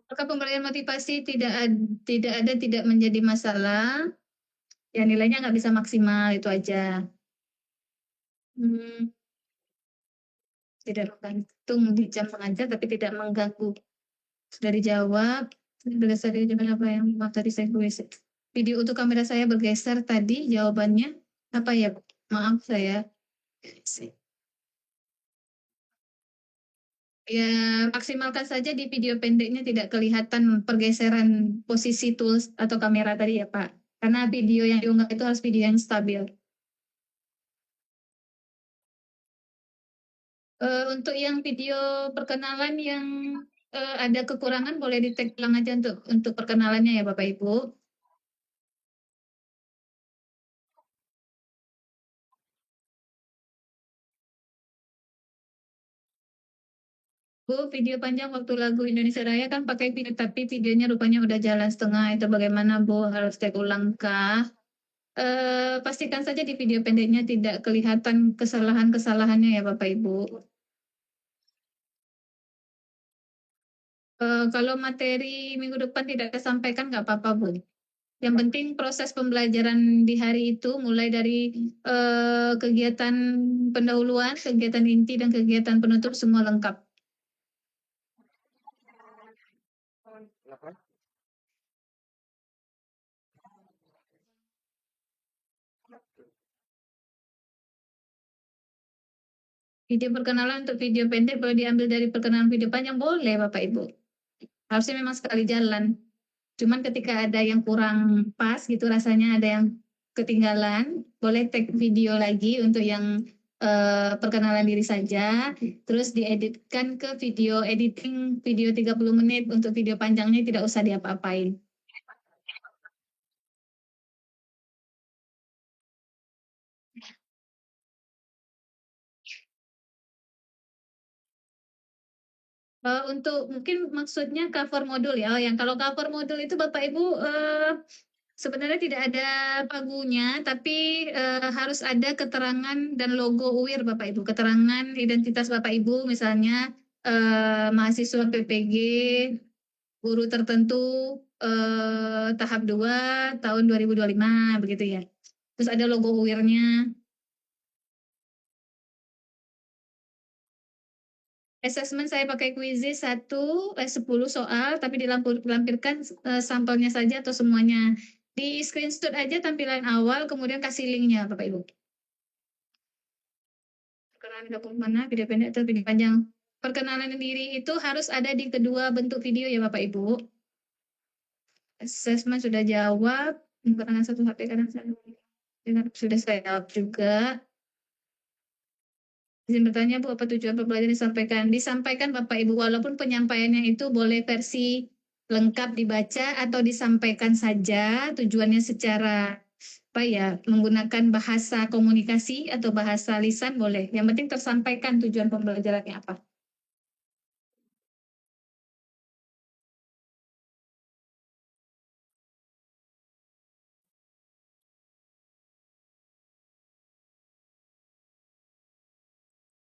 [SPEAKER 5] Apakah pemberian motivasi tidak menjadi masalah? Ya nilainya nggak bisa maksimal, itu aja. Tidak tergantung di jam pengajar, tapi tidak mengganggu. Sudah dijawab. Berdasarkan jawaban apa yang maaf tadi saya tulis. Video untuk kamera saya bergeser tadi, jawabannya apa ya? Maaf saya. Ya, maksimalkan saja di video pendeknya tidak kelihatan pergeseran posisi tools atau kamera tadi ya Pak. Karena video yang diunggah itu harus video yang stabil. Untuk yang video perkenalan yang ada kekurangan boleh di-tag ulang aja untuk perkenalannya ya Bapak Ibu. Bu, video panjang waktu lagu Indonesia Raya kan pakai video, tapi videonya rupanya udah jalan setengah. Itu bagaimana Bu? Harus tag ulang kah? Pastikan saja di video pendeknya tidak kelihatan kesalahan-kesalahannya ya Bapak Ibu. Kalau materi minggu depan tidak tersampaikan nggak apa-apa Bu. Yang penting proses pembelajaran di hari itu mulai dari kegiatan pendahuluan, kegiatan inti, dan kegiatan penutup semua lengkap. Video perkenalan untuk video pendek boleh diambil dari perkenalan video panjang, boleh Bapak Ibu. Harusnya memang sekali jalan. Cuman ketika ada yang kurang pas gitu, rasanya ada yang ketinggalan, boleh tag video lagi untuk yang perkenalan diri saja, terus dieditkan ke video editing video 30 menit, untuk video panjangnya tidak usah diapa-apain. Untuk mungkin maksudnya cover modul ya. Yang kalau cover modul itu Bapak Ibu sebenarnya tidak ada pagunya, tapi harus ada keterangan dan logo UIR Bapak Ibu. Keterangan identitas Bapak Ibu, misalnya mahasiswa PPG, guru tertentu tahap 2 tahun 2025 begitu ya. Terus ada logo UIR-nya. Assessment saya pakai Quizizz 10 soal, tapi dilampirkan sampelnya saja atau semuanya. Di screenshot aja tampilan awal, kemudian kasih linknya Bapak Ibu. Perkenalan dokumen mana, video pendek atau video panjang. Perkenalan diri itu harus ada di kedua bentuk video ya Bapak Ibu. Assessment sudah jawab, menggunakan satu HP kadang sudah saya jawab juga. Izin bertanya Bu, apa tujuan pembelajaran disampaikan? Disampaikan Bapak Ibu, walaupun penyampaiannya itu boleh versi lengkap dibaca atau disampaikan saja, tujuannya secara apa ya, menggunakan bahasa komunikasi atau bahasa lisan boleh. Yang penting tersampaikan tujuan pembelajarannya apa.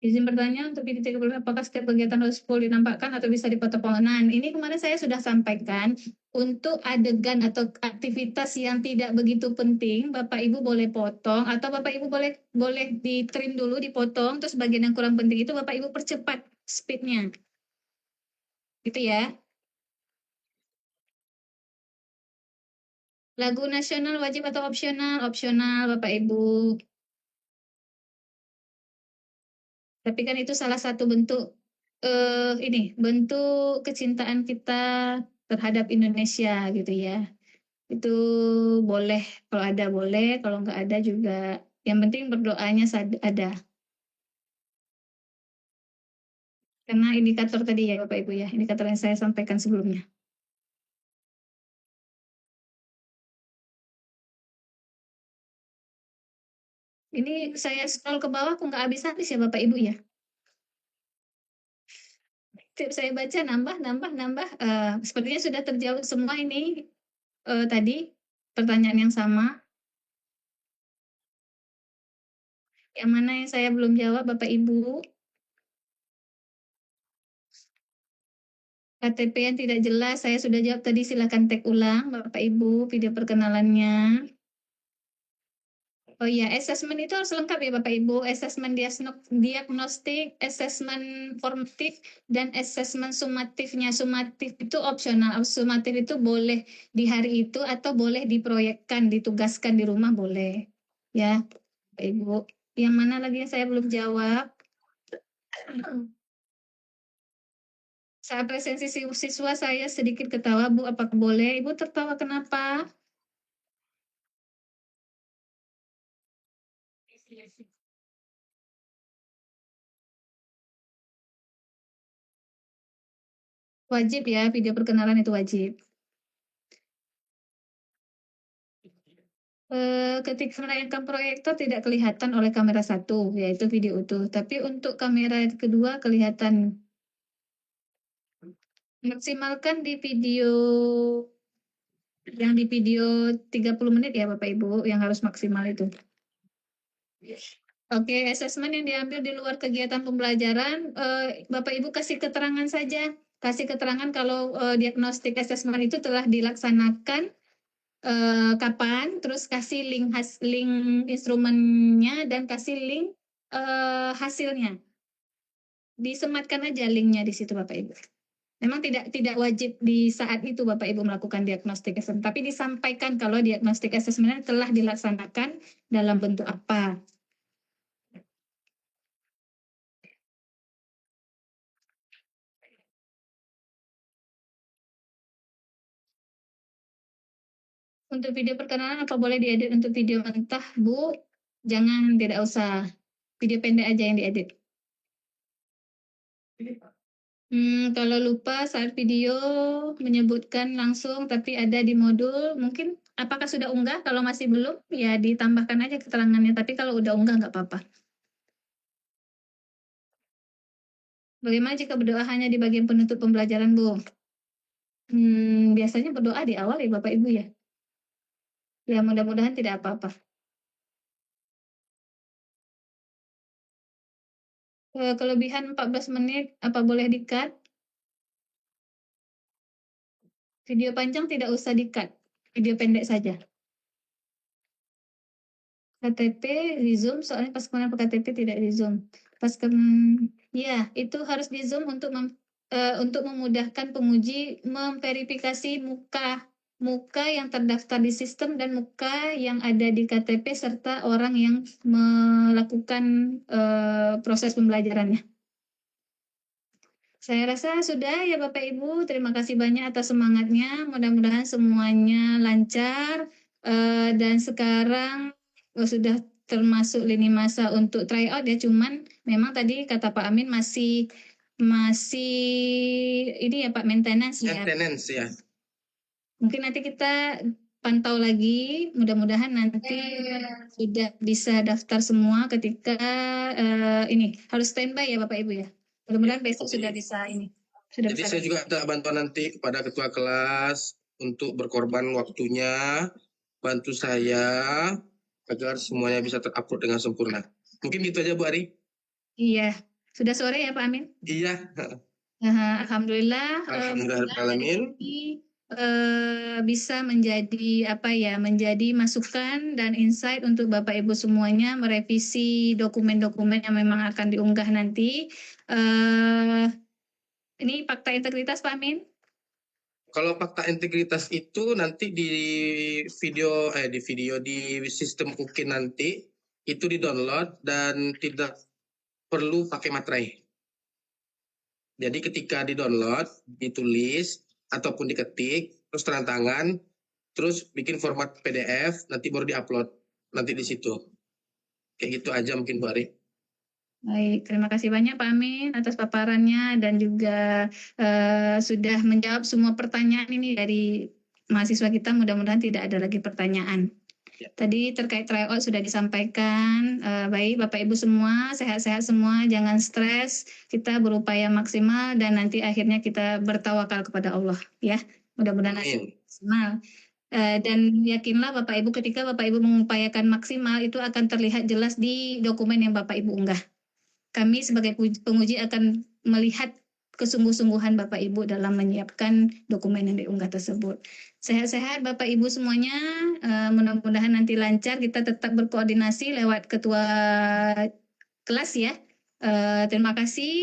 [SPEAKER 5] Izin bertanya untuk video 30, apakah setiap kegiatan harus full dinampakkan atau bisa dipotong-potong? Nah, ini kemarin saya sudah sampaikan, untuk adegan atau aktivitas yang tidak begitu penting, Bapak Ibu boleh potong, atau Bapak Ibu boleh di-trim dulu, dipotong, terus bagian yang kurang penting itu Bapak Ibu percepat speed-nya. Gitu ya. Lagu nasional wajib atau opsional? Opsional Bapak Ibu. Tapi kan itu salah satu bentuk bentuk kecintaan kita terhadap Indonesia gitu ya. Itu boleh, kalau ada boleh, kalau nggak ada juga Yang penting berdoanya ada. Karena indikator tadi ya Bapak Ibu ya, indikator yang saya sampaikan sebelumnya. Ini saya scroll ke bawah kok nggak habis-habis ya Bapak Ibu ya. Setiap saya baca nambah. Sepertinya sudah terjawab semua ini tadi pertanyaan yang sama. Yang mana yang saya belum jawab Bapak Ibu? KTP yang tidak jelas saya sudah jawab tadi, silakan tag ulang Bapak Ibu video perkenalannya. Oh iya, assessment itu harus lengkap ya Bapak Ibu. Assessment diagnostik, assessment formatif, dan assessment sumatifnya. Sumatif itu opsional. Sumatif itu boleh di hari itu atau boleh diproyekkan, ditugaskan di rumah boleh. Ya, Bapak Ibu. Yang mana lagi yang saya belum jawab? Saat presensi siswa saya sedikit ketawa, Bu. Apakah boleh? Ibu tertawa kenapa? Wajib ya, video perkenalan itu wajib. Ketika menaikkan proyektor tidak kelihatan oleh kamera satu, yaitu video utuh. Tapi untuk kamera kedua kelihatan. Maksimalkan di video yang di video 30 menit ya Bapak Ibu, yang harus maksimal itu. Oke, asesmen yang diambil di luar kegiatan pembelajaran, Bapak Ibu kasih keterangan saja. Kasih keterangan kalau diagnostik asesmen itu telah dilaksanakan kapan, terus kasih link instrumennya dan kasih link hasilnya. Disematkan aja linknya di situ Bapak Ibu. Memang tidak wajib di saat itu Bapak Ibu melakukan diagnostik assessment, tapi disampaikan kalau diagnostik assessment telah dilaksanakan dalam bentuk apa. Untuk video perkenalan apa boleh diedit untuk video mentah, Bu? Jangan, tidak usah. Video pendek aja yang diedit. Kalau lupa saat video menyebutkan langsung tapi ada di modul, mungkin apakah sudah unggah? Kalau masih belum, ya ditambahkan aja keterangannya. Tapi kalau udah unggah nggak apa-apa. Bagaimana jika berdoa hanya di bagian penutup pembelajaran, Bu? Biasanya berdoa di awal ya Bapak Ibu ya. Ya mudah-mudahan tidak apa-apa. Kelebihan 14 menit, apa boleh di-cut? Video panjang tidak usah di-cut, video pendek saja. KTP di Zoom, soalnya pas kemarin KTP tidak di Zoom. Ya, itu harus di Zoom untuk memudahkan penguji memverifikasi muka yang terdaftar di sistem dan muka yang ada di KTP serta orang yang melakukan proses pembelajarannya. Saya rasa sudah ya Bapak Ibu. Terima kasih banyak atas semangatnya. Mudah-mudahan semuanya lancar. Dan sekarang sudah termasuk lini masa untuk tryout ya. Cuman memang tadi kata Pak Amin masih ini ya Pak maintenance ya.
[SPEAKER 2] Maintenance ya.
[SPEAKER 5] Mungkin nanti kita pantau lagi. Mudah-mudahan nanti sudah bisa daftar semua ketika ini harus standby ya Bapak Ibu ya. Mudah-mudahan besok sudah bisa ini.
[SPEAKER 2] Jadi saya juga minta bantuan nanti kepada ketua kelas untuk berkorban waktunya, bantu saya agar semuanya bisa terupload dengan sempurna. Mungkin gitu aja Bu Ari.
[SPEAKER 5] Iya, sudah sore ya Pak Amin?
[SPEAKER 2] Iya.
[SPEAKER 5] Alhamdulillah.
[SPEAKER 2] Alhamdulillah.
[SPEAKER 5] Bisa menjadi menjadi masukan dan insight untuk Bapak Ibu semuanya merevisi dokumen-dokumen yang memang akan diunggah nanti. Ini fakta integritas Pak Amin?
[SPEAKER 2] Kalau fakta integritas itu nanti di sistem UKIN nanti itu di-download dan tidak perlu pakai materai. Jadi ketika di-download, ditulis ataupun diketik, terus tanda tangan, terus bikin format PDF, nanti baru di-upload nanti di situ. Kayak gitu aja mungkin Bu Ari.
[SPEAKER 5] Baik, terima kasih banyak Pak Amin atas paparannya dan juga sudah menjawab semua pertanyaan ini dari mahasiswa kita. Mudah-mudahan tidak ada lagi pertanyaan. Tadi terkait tryout sudah disampaikan. Baik, Bapak Ibu semua, sehat-sehat semua, jangan stres. Kita berupaya maksimal dan nanti akhirnya kita bertawakal kepada Allah, ya. Mudah-mudahan hasil maksimal. Dan yakinlah Bapak Ibu, ketika Bapak Ibu mengupayakan maksimal, itu akan terlihat jelas di dokumen yang Bapak Ibu unggah. Kami sebagai penguji akan melihat kesungguh-sungguhan Bapak Ibu dalam menyiapkan dokumen yang diunggah tersebut. Sehat-sehat Bapak Ibu semuanya, mudah-mudahan nanti lancar, kita tetap berkoordinasi lewat ketua kelas ya. Terima kasih.